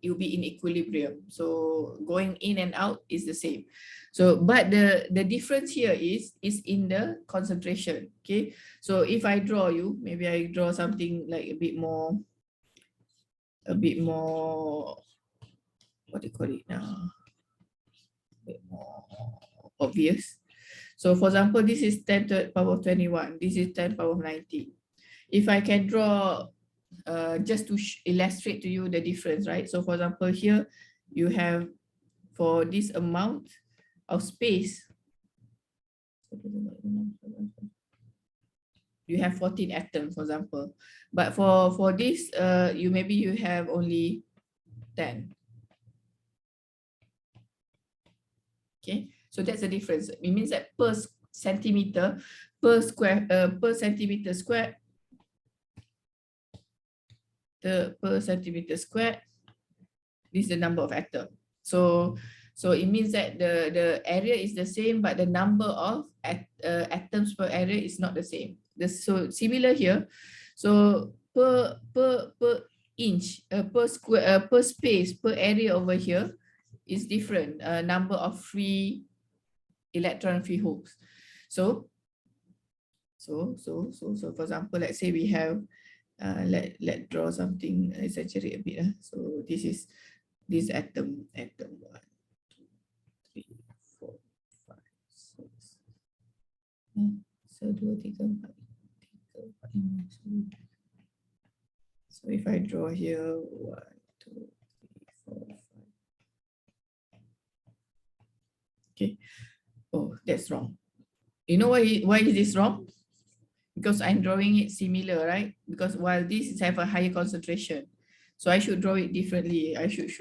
you'll be in equilibrium. So going in and out is the same. So but the difference here is in the concentration. Okay, so if I draw you, maybe I draw something like a bit more, what do you call it now? A bit more obvious. So for example, this is 10 to the power of 21. This is 10 to the power of 19. If I can draw just to illustrate to you the difference, right? So for example, here you have, for this amount of space, you have 14 atoms, for example. But for this, maybe you have only 10. Okay, so that's the difference. It means that per centimeter square, per centimeter square, this is the number of atoms. So it means that the area is the same, but the number of atoms per area is not the same. So similar here. So per inch, per square, per space, per area over here is different. Number of free electron free holes. So for example, let's say we have, let's draw something, exaggerate a bit. So this is this atom 1, 2, 3, 4, 5, 6. So 2, 3, 4, 5. So if I draw here 1, 2, 3, 4, 5. Okay. Oh, that's wrong. You know why is this wrong? Because I'm drawing it similar, right? Because while this have a higher concentration, so I should draw it differently. I should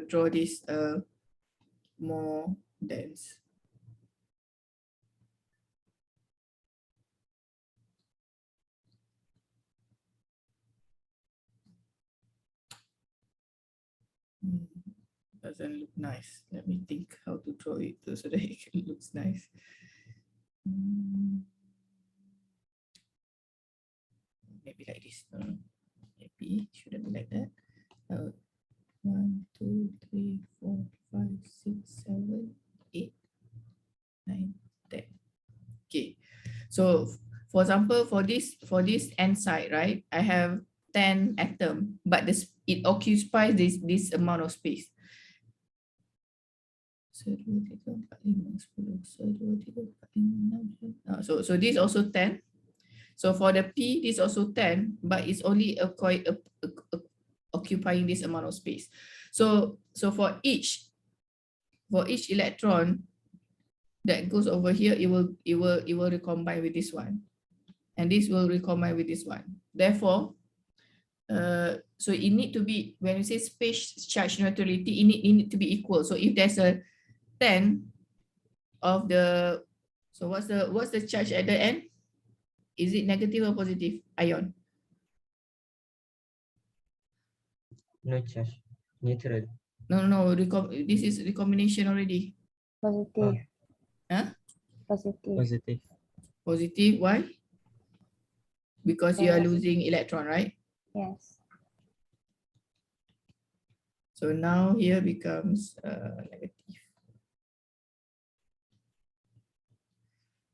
draw this more dense. Doesn't look nice. Let me think how to draw it so that it looks nice. Maybe like this. Maybe shouldn't be like that. 1, 2, 3, 4, 5, 6, 7, 8, 9, 10. Okay. So for example, for this N side, right? I have 10 atoms, but it occupies this amount of space. So this also 10. So for the P, this also 10, but it's only occupying this amount of space. So for each electron that goes over here, it will recombine with this one, and this will recombine with this one. Therefore, so it need to be, when you say space charge neutrality, it need to be equal. So if there's a 10 of the, so what's the charge at the end? Is it negative or positive ion? No charge. Neutral. No, this is recombination already. Positive. Huh? Positive. Positive. Positive, why? Because you are Yes. losing electron, right? Yes. So now here becomes negative.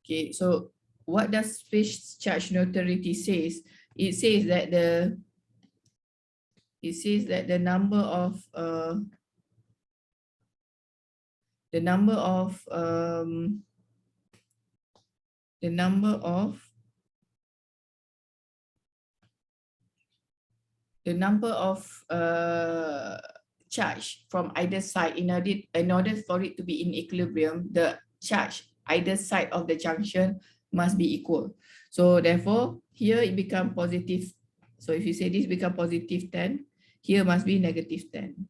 Okay, so what does space charge neutrality says? It says that the number of charge from either side, in order for it to be in equilibrium, the charge either side of the junction must be equal. So therefore here it become positive. So if you say this become positive 10, here must be negative 10.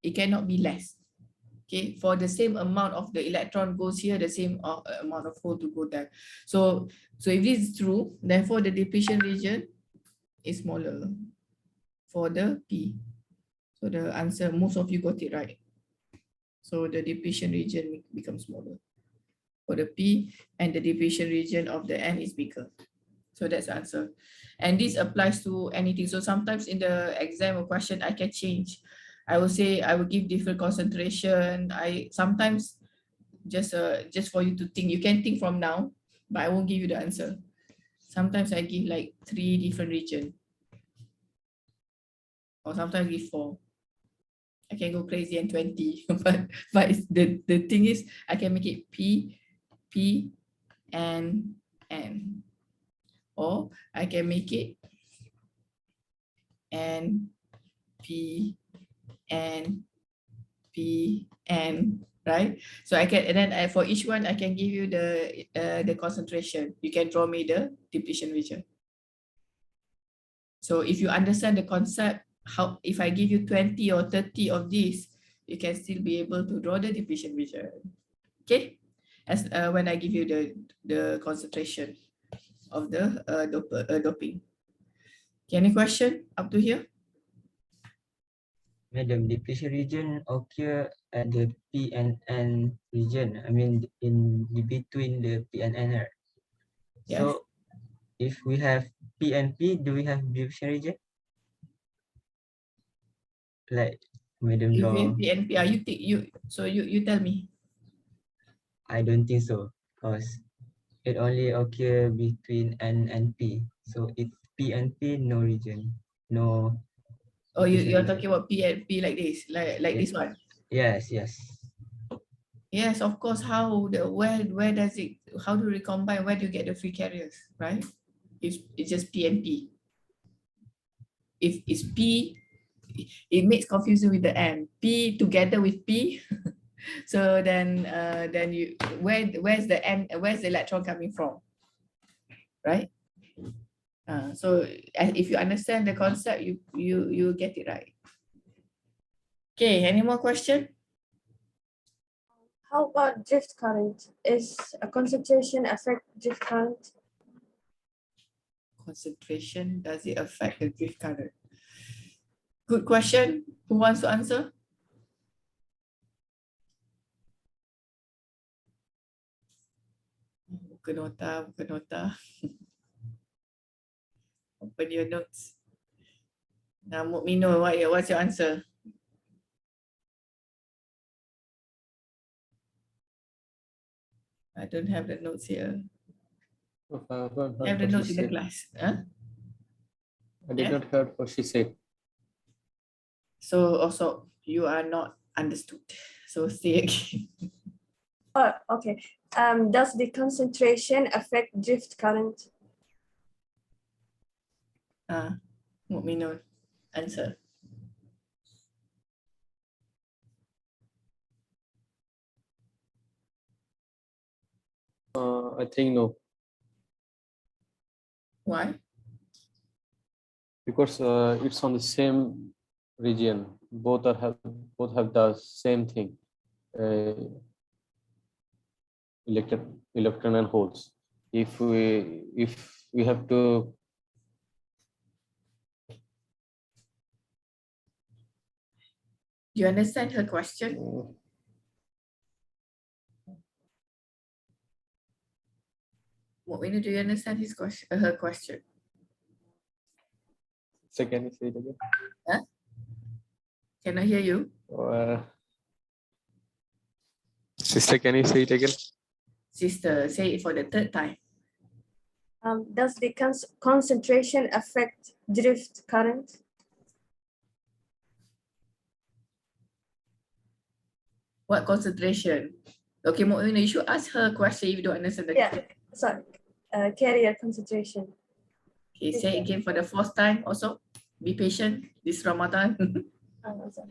It cannot be less. Okay, for the same amount of the electron goes here, the same amount of hole to go there. So if this is true, therefore the depletion region is smaller for the P. So the answer, most of you got it right. So the depletion region becomes smaller for the P, and the depletion region of the N is bigger. So that's the answer. And this applies to anything. So sometimes in the exam or question, I can change. I will say I will give different concentration. I sometimes just for you to think. You can think from now, but I won't give you the answer. Sometimes I give like 3 different regions, or sometimes give 4. I can go crazy and 20, but the thing is I can make it P, and N, or I can make it N, P, N, P, N, right? So I can, and then for each one I can give you the concentration. You can draw me the depletion region. So if you understand the concept, how if I give you 20 or 30 of these, you can still be able to draw the depletion region. Okay, as when I give you the concentration of the doping. Okay, any question up to here? Madam, depletion region occur at the P and N region. I mean, in between the P and N. Right? Yes. So, if we have P and P, do we have depletion region? Like Madam If draw. P and P, you tell me. I don't think so, because it only occur between N and P. So it's P and P, no region, no. Oh, you're depletion talking about P and P like this, like this one. Yes. Yes, of course. Where does it? How do we recombine? Where do you get the free carriers? Right? It's just P and P. If it's P, it makes confusion with the N. P together with P. So then you where's the N? Where's the electron coming from? Right? So if you understand the concept, you get it right. Okay. Any more question? How about drift current? Is a concentration affect drift current? Concentration, does it affect the drift current? Good question. Who wants to answer? Buka nota. Open your notes. Now, Mukmino, what's your answer? I don't have the notes here. I have the notes in the class. Huh? I did not hear what she said. So also you are not understood. So say again. Oh, okay. Does the concentration affect drift current? Mukminun, answer. I think no, Why? because it's on the same region. Both have the same thing. Electron and holes. If we have to Do you understand her question? Mukminun, do you understand his question? Her question. so can you say it again? Can I hear you? Sister, can you say it again? Sister, say it for the third time. Does the concentration affect drift current? What concentration? Okay, Mukminun, you should ask her question if you don't understand the Yeah, sorry. Carrier concentration. Okay, say it again for the fourth time also. Be patient this Ramadan. Sorry.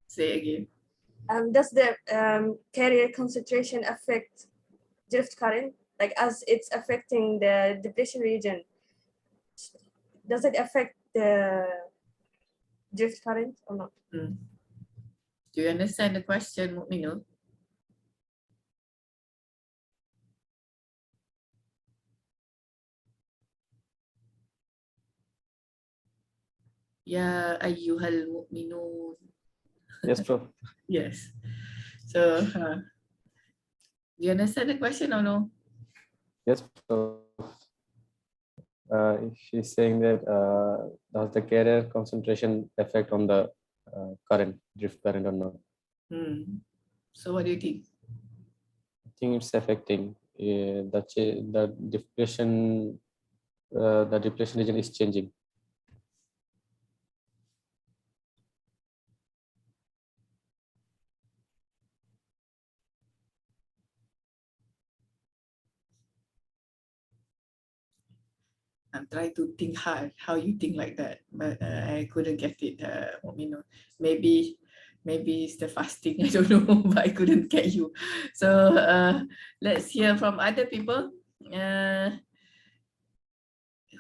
Say again. Does the carrier concentration affect drift current? Like as it's affecting the depletion region, does it affect the drift current or not? Do you understand the question, Mukminun? Ya ayyuhal mu'minun. Yes, Prof. Yes. So, do you understand the question or no? Yes, Prof. She's saying that does the carrier concentration affect on the drift current or not? So what do you think? I think it's affecting the depletion. The depletion region is changing. I'm trying to think hard how you think like that, but I couldn't get it. Maybe it's the fasting. I don't know, but I couldn't get you. So let's hear from other people.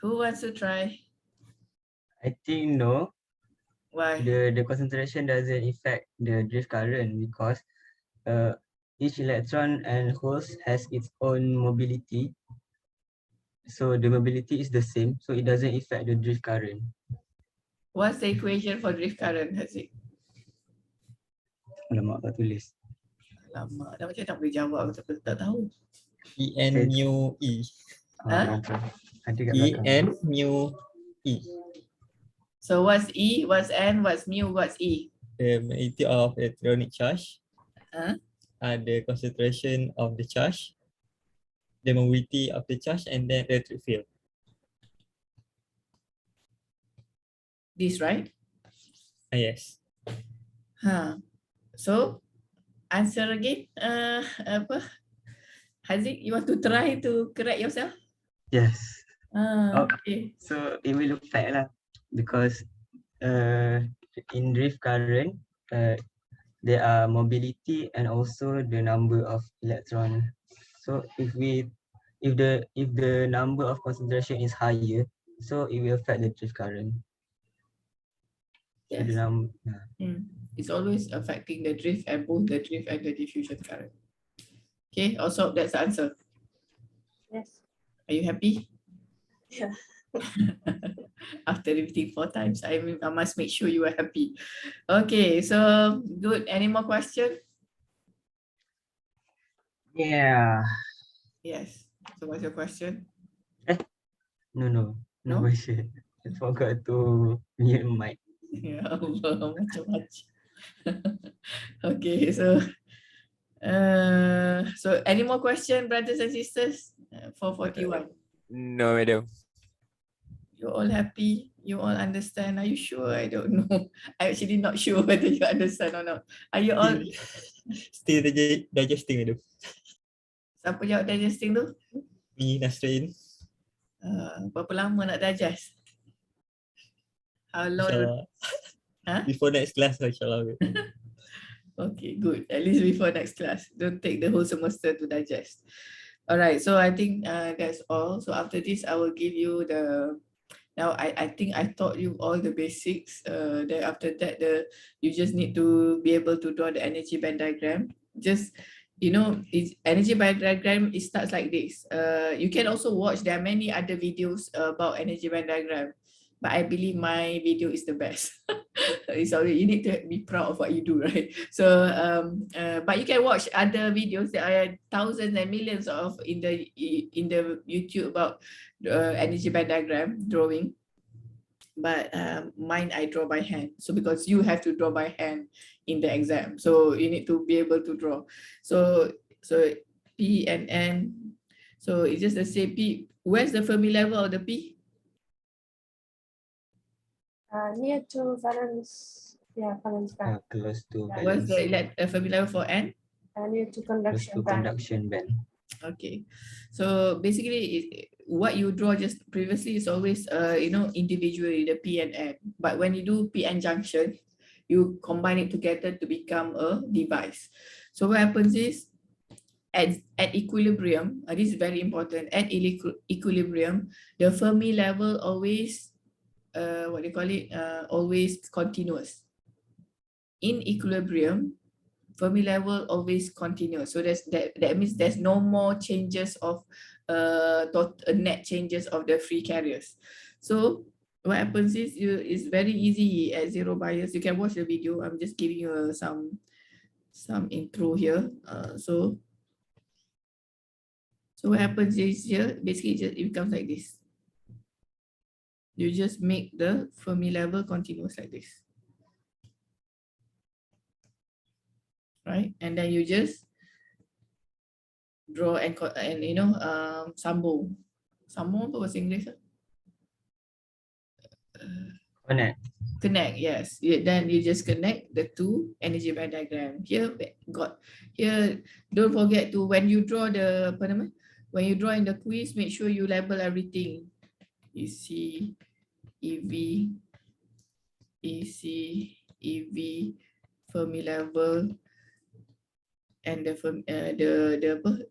Who wants to try? I think no. Why? The concentration doesn't affect the drift current because each electron and holes has its own mobility. So the mobility is the same, so it doesn't affect the drift current. What's the equation for drift current, Haziq? Alamak, tak tulis. Lama dah macam tak boleh jawab, tapi tak tahu. En mu E. Ada kat E belakang. N mu E. So what's E, what's N, what's mu, what's E? The magnitude of electronic charge. Huh? The concentration of the charge, the mobility of the charge, and then electric field. This, right? Yes. So answer again. Apa? Haziq, you want to try to correct yourself? Yes. Okay. So it will affect lah because in drift current there are mobility and also the number of electron. So if the number of concentration is higher, so it will affect the drift current. So Yes. the It's always affecting the drift and both the drift and the diffusion current. Okay, also that's the answer. Yes. Are you happy? Yeah. After repeating 4 times, I must make sure you are happy. Okay, so good. Any more questions? Yeah. Yes. So what's your question? No No? question. I forgot to mute mic. Ya Allah, macam-macam. Okay, so any more questions, brothers and sisters? 441. No, madam. You're all happy? You all understand? Are you sure? I don't know. I'm actually not sure whether you understand or not. Are you all? Still digesting itu. Siapa jawab digesting tu? Me, Nasrin. Berapa lama nak digest? How long? InsyaAllah. Huh? Before next class, insyaAllah. Okay, good. At least before next class. Don't take the whole semester to digest. All right, so I think that's all. So after this, I will give you the. Now I think I taught you all the basics. Then after that, you just need to be able to draw the energy band diagram. Just it's energy band diagram. It starts like this. You can also watch. There are many other videos about energy band diagram, but I believe my video is the best. Sorry, you need to be proud of what you do, right? So, but you can watch other videos. There are thousands and millions of in the YouTube about energy band diagram drawing. But mine I draw by hand. So because you have to draw by hand in the exam, so you need to be able to draw. So P and N. So it's just the same P. Where's the Fermi level of the P? Near to valence, valence band. Close to What's balance. the Fermi level for N? Near to Close conduction to band. conduction band. Okay, so basically what you draw just previously is always individually the P and N, but when you do PN junction, you combine it together to become a device. So what happens is at equilibrium, this is very important, at equilibrium, the Fermi level always always continuous. In equilibrium, Fermi level always continuous. So that means there's no more changes of net changes of the free carriers. So what happens is it's very easy at zero bias. You can watch the video. I'm just giving you some intro here. So what happens is here, basically it becomes like this. You just make the Fermi level continuous like this. Right? And then you just draw and sambung. Sambung tu bahasa Inggeris. Connect, yes. Then you just connect the two energy band diagram. Here, don't forget to, when you draw when you draw in the quiz, make sure you label everything. EC, EV, EC, EV, Fermi level, and the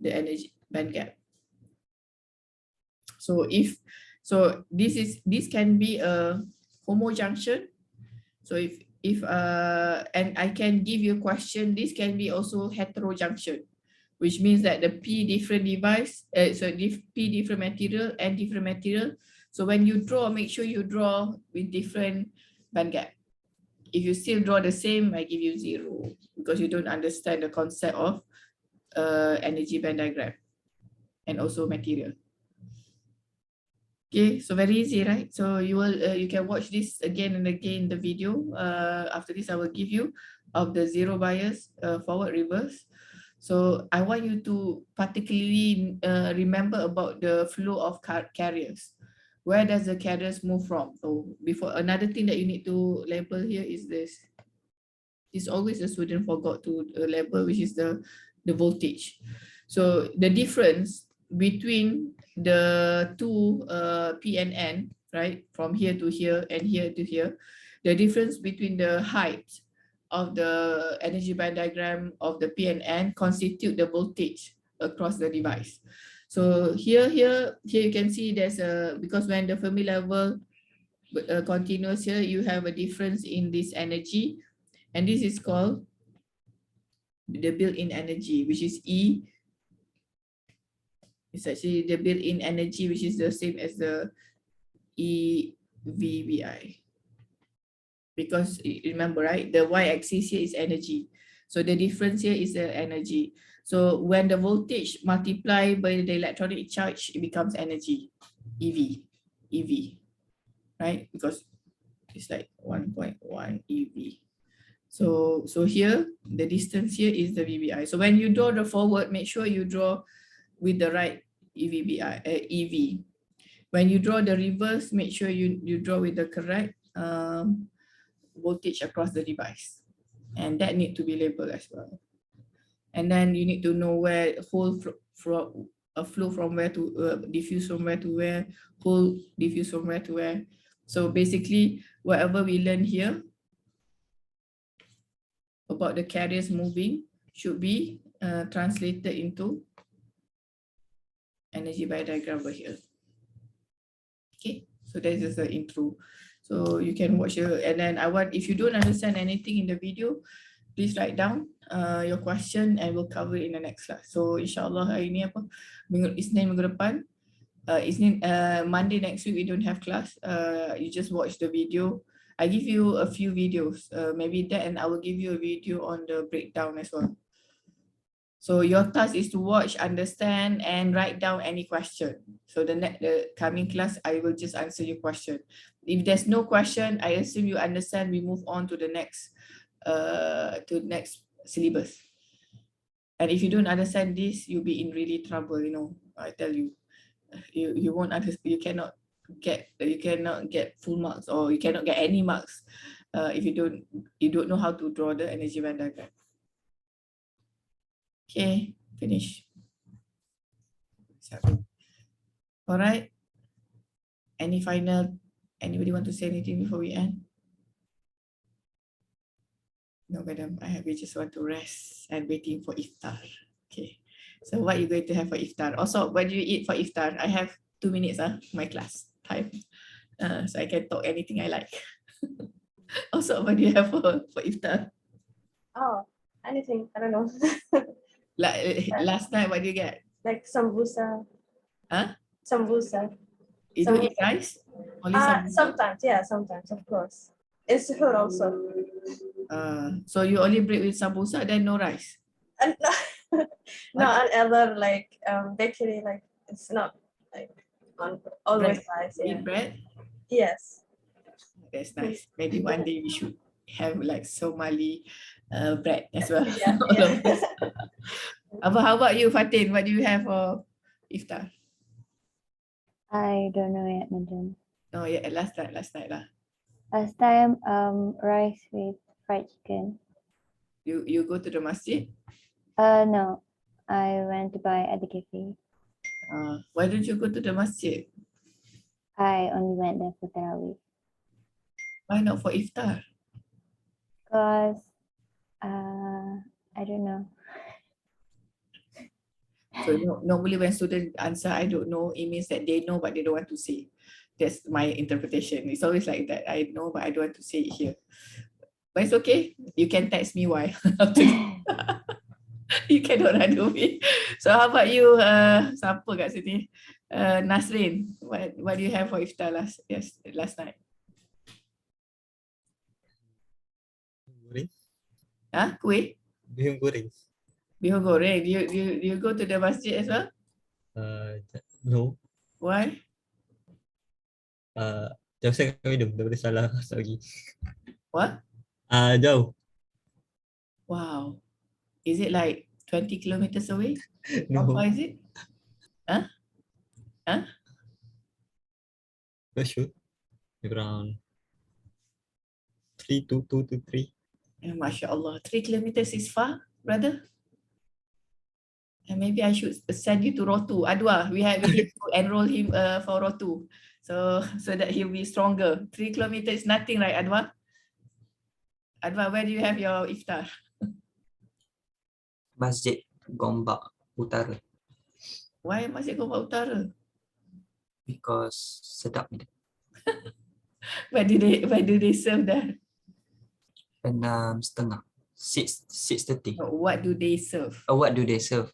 energy band gap. So this can be a homo junction. So if and I can give you a question, this can be also hetero junction, which means that the P different device, P different material and different material. So when you draw, make sure you draw with different band gap. If you still draw the same, I give you 0 because you don't understand the concept of energy band diagram and also material. Okay, so very easy, right? So you can watch this again and again in the video. After this, I will give you of the zero bias, forward, reverse. So I want you to particularly remember about the flow of carriers. Where does the carriers move from? So before, another thing that you need to label here is this. It's always the student forgot to label, which is the voltage. So the difference between the two P and N, right, from here to here and here to here, the difference between the height of the energy band diagram of the P and N constitute the voltage across the device. So here you can see there's because when the Fermi level continuous here, you have a difference in this energy, and this is called the built-in energy, which is E. It's actually the built-in energy, which is the same as the EVBI. Because remember, right, the y-axis here is energy. So the difference here is the energy. So when the voltage multiplied by the electronic charge, it becomes energy, EV, right? Because it's like 1.1 EV. So here, the distance here is the VBI. So when you draw the forward, make sure you draw with the right EV. When you draw the reverse, make sure you draw with the correct voltage across the device. And that need to be labeled as well. And then you need to know where whole flow from where to diffuse from where to where, whole diffuse from where to where. So basically, whatever we learn here about the carriers moving should be translated into energy by diagram over here. Okay, so that is the intro. So you can watch it, and then if you don't understand anything in the video, please write down your question and we'll cover it in the next class. So insyaAllah hari ni apa? Isnin minggu depan, Monday next week we don't have class. You just watch the video. I give you a few videos, maybe that, and I will give you a video on the breakdown as well. So your task is to watch, understand, and write down any question. So the coming class, I will just answer your question. If there's no question, I assume you understand. We move on to the next syllabus. And if you don't understand this, you'll be in really trouble. You know, I tell you, you won't understand. You cannot get full marks, or you cannot get any marks if you don't know how to draw the energy band diagram. Okay, finish. All right. Anybody want to say anything before we end? No, madam. We just want to rest and waiting for iftar. Okay. So what are you going to have for iftar? Also, what do you eat for iftar? I have 2 minutes, my class time. So I can talk anything I like. Also, what do you have for iftar? Oh, anything. I don't know. Like last night, what do you get? Like sambusa. Huh? Sambusa. You don't eat rice? Only sambusa? Sometimes, yeah, sometimes, of course. It's suhoor also. So you only break with sambusa, then no rice? And no, and other like bakery, like it's not like always rice. Yeah. Eat bread? Yes. That's nice. Maybe one day we should have like Somali bread as well. Yeah, All yeah. of us. How about you, Fatin? What do you have for iftar? I don't know yet, madam. No, yeah, last night lah. Last time, rice with fried chicken. You go to the masjid? No, I went to buy at the cafe. Why don't you go to the masjid? I only went there for Tarawih. Why not for iftar? Because, I don't know. So normally when students answer, I don't know, it means that they know but they don't want to say. That's my interpretation. It's always like that. I know but I don't want to say it here. But it's okay. You can text me why. You cannot run away. So how about you, siapa kat sini? Nasrin, what do you have for iftar last night? Goreng. Kuih? Bihun goreng. Bihun goreng. Do you go to the masjid as well? No. Why? Jauh saya kami minum daripada salah lagi. What? Jauh. Wow. Is it like 20 kilometers away? No. How far is it? Not sure. Around 3 to 3. MashaAllah. 3 kilometers is far, brother? And maybe I should send you to Rotu. Adwa, we need to enroll him for Rotu. So that he'll be stronger. 3 kilometers is nothing, right, Adwa? Adwa, where do you have your iftar? Masjid Gombak Utara. Why Masjid Gombak Utara? Because sedap. Where do they serve that? 6:30. 6:30. What do they serve? What do they serve?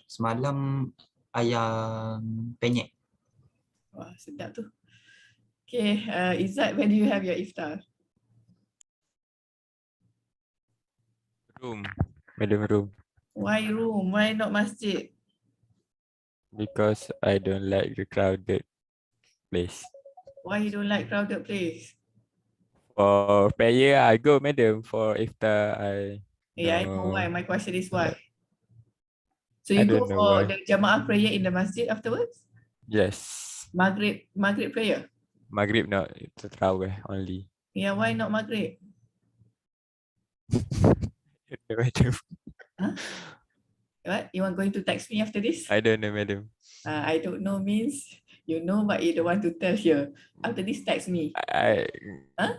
Semalam ayam penyet. Wah, sedap tu. Okay, Izzat, where do you have your iftar? Room. Madam room. Why room? Why not masjid? Because I don't like the crowded place. Why you don't like crowded place? For prayer, I go, madam. For iftar, I I know why. My question is why. So I you go don't know for why. the Jamaah prayer in the masjid afterwards? Yes. Maghrib prayer? Maghrib not, it's a Tarawih only. Yeah, why not Maghrib? Madam. Huh? What? You want going to text me after this? I don't know, madam. I don't know means you know but you don't want to tell here. After this, text me. I Huh?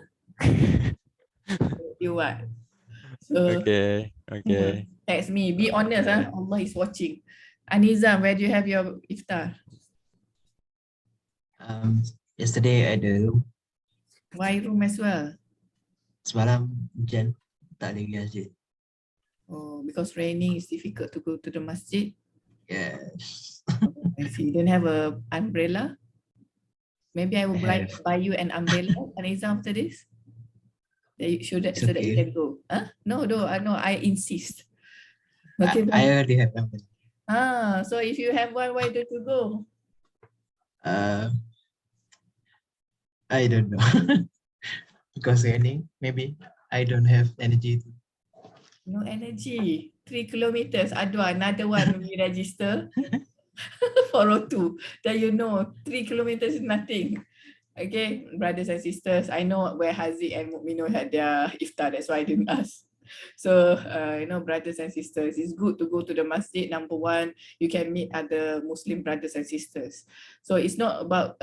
You what? So okay, okay. text me. Be honest, huh? Allah is watching. Anizam, where do you have your iftar? Yesterday at the room, Why room as well? semalam hujan, tak boleh pergi masjid. Oh, because raining is difficult to go to the masjid. Yes. I see. You don't have a umbrella? Maybe I will I buy you an umbrella, Anizam, after this. That you should It's so that you okay. can go. Huh? No, I insist. I Okay. already have umbrella. So if you have one, why don't you go? I don't know. Because raining, maybe I don't have energy to. No energy. 3 kilometers. Aduh, another one we register for row 2. Then you know 3 kilometers is nothing. Okay, brothers and sisters, I know where Haziq and Mukmino had their iftar. That's why I didn't ask. So, brothers and sisters, it's good to go to the masjid. Number one, you can meet other Muslim brothers and sisters. So it's not about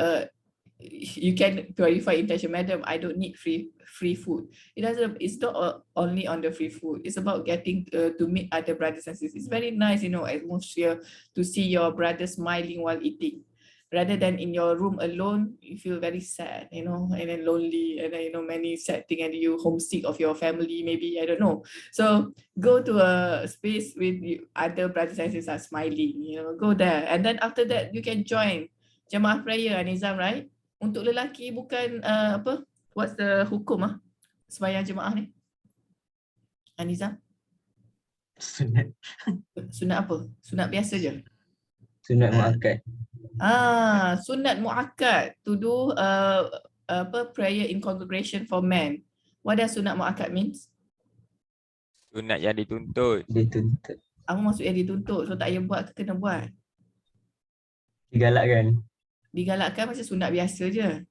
you can purify intention, madam. I don't need free food. It's not only on the free food. It's about getting to meet other brothers and sisters. It's very nice, atmosphere to see your brother smiling while eating, rather than in your room alone. You feel very sad, and then lonely, and then many sad things, and you homesick of your family, maybe, I don't know. So go to a space with other brothers and sisters smiling, go there, and then after that you can join Jamaah prayer, Nizam, right? Untuk lelaki bukan what's the hukum sembahyang jemaah ni, Anizam? Sunat. Sunat apa? Sunat biasa je? Sunat muakkad. Sunat muakkad to do prayer in congregation for men. What does sunat muakkad means? Sunat yang dituntut. Dituntut. Apa maksud yang dituntut? So tak payah buat ke kena buat? Digalakkan. Digalakkan macam sunat biasa je.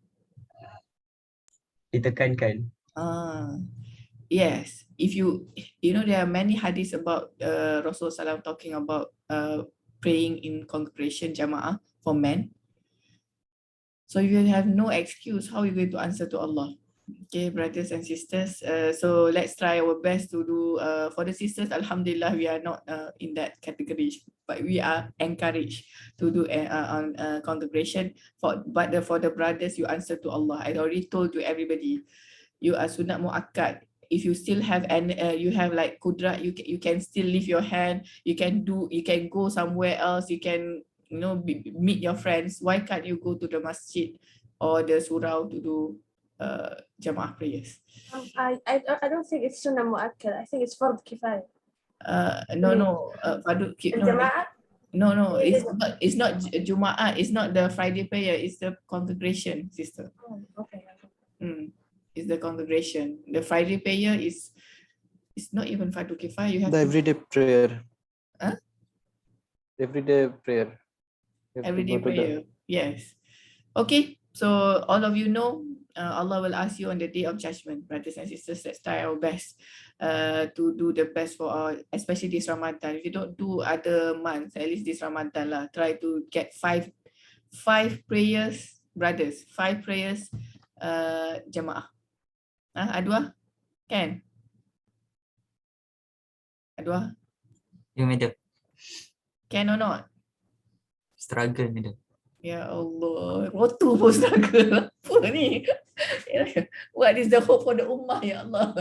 Ditekankan. Yes, if you there are many hadiths about Rasulullah SAW talking about praying in congregation jamaah for men. So you have no excuse. How are you going to answer to Allah? Okay, brothers and sisters. So let's try our best to do. For the sisters, Alhamdulillah, we are not in that category, but we are encouraged to do on congregation. But for the brothers, you answer to Allah. I already told to everybody, you are sunat muakkad. If you still have you have like kudrat, you can still lift your hand. You can go somewhere else. You can meet your friends. Why can't you go to the masjid or the surau to do jamaah prayers? I don't think it's sunnah mu'akkad. I think it's fard kifayah. No. Jamaah? No. It's not Jumaat. It's not the Friday prayer. It's the congregation, sister. Oh, okay. It's the congregation. The Friday prayer it's not even Fardu Kifayah. You have The everyday prayer. Huh? Everyday prayer. Everyday prayer. Yes. Okay. So all of you know, Allah will ask you on the day of judgment, brothers and sisters. Let's try our best to do the best for our, especially this Ramadan. If you don't do other months, at least this Ramadan lah, try to get five prayers, brothers. 5 prayers jamaah. Adwa? Kan? Adwa? Yeah, madam. Can or not? Struggle, madam. Ya Allah, rotu pun struggle. Apa ni? What is the hope for the ummah, ya Allah?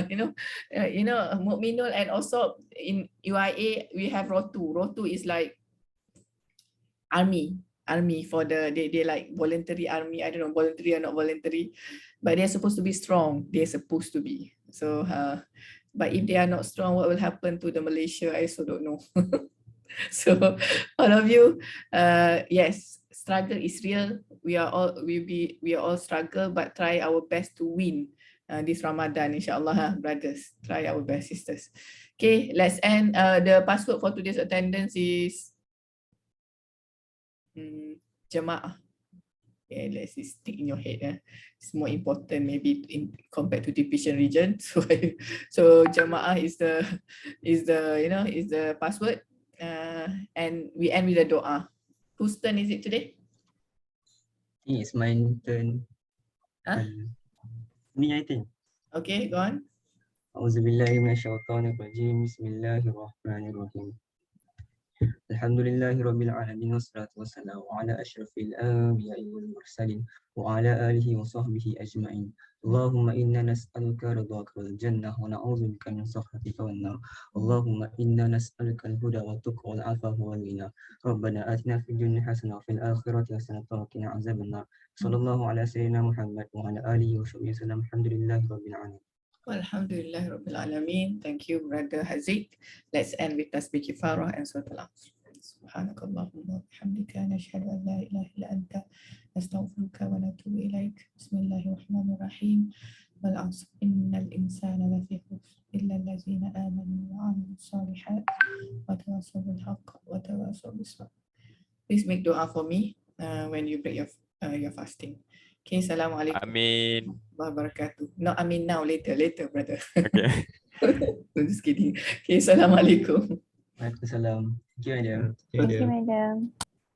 Mukminul, and also in UIA we have rotu. Rotu is like army for they like voluntary army. I don't know voluntary or not voluntary, but they're supposed to be strong. They're supposed to be. So but if they are not strong, what will happen to the Malaysia? I also don't know. So all of you, yes, struggle is real. We are all struggle, but try our best to win this Ramadan, inshallah, brothers. Try our best, sisters. Okay, let's end. The password for today's attendance is Jamaah. Okay, let's see, stick in your head. It's more important maybe compared to depletion region. So Jamaah is the is the password. And we end with a doa. Whose turn is it today? I think it's my turn. Huh? Me, I think. Okay, go on. Auzubillahi minasyaitonir rajim. Bismillahirrahmanirrahim. Alhamdulillahi rabbil alamin wassalatu wassalamu ala asyrafil anbiya'i wal mursalin wa ala alihi wa sahbihi ajma'in. Allahumma inna nas'aluka ridhaka wal jannah wa na'udzubika min sakhatika wan nar. Allahumma inna nas'aluka al-huda wat tuqa wal afafa wal ghina. Rabbana atina fid dunya hasanah wa fil akhirati hasanah wa qina azaban nar. Sallallahu ala sayyidina Muhammad wa ala alihi wa sahbihi wasallam. Alhamdulillahi rabbil alamin. Alhamdulillah Rabbil Alameen. Thank you, Brother Haziq. Let's end with Tasbih Kifarah and Surah Al-Asr. Subhanakallahumma wa bihamdika nashhadu an la ilaha illa anta nastaghfiruka wa natubu ilaik. Bismillahirrahmanirrahim. Wal 'asr innal insana lafi khusr illa allazina amanu wa 'amilus solihat wa tawassaw bil haqq wa tawassaw bis sabr. Please make dua for me when you break your fasting. Okay, Assalamualaikum Amin. wabarakatuh. Not amin now, later, brother. Okay. I'm just kidding. Okay, Assalamualaikum. Waalaikumsalam. Thank you, Adam. Thank you, madam.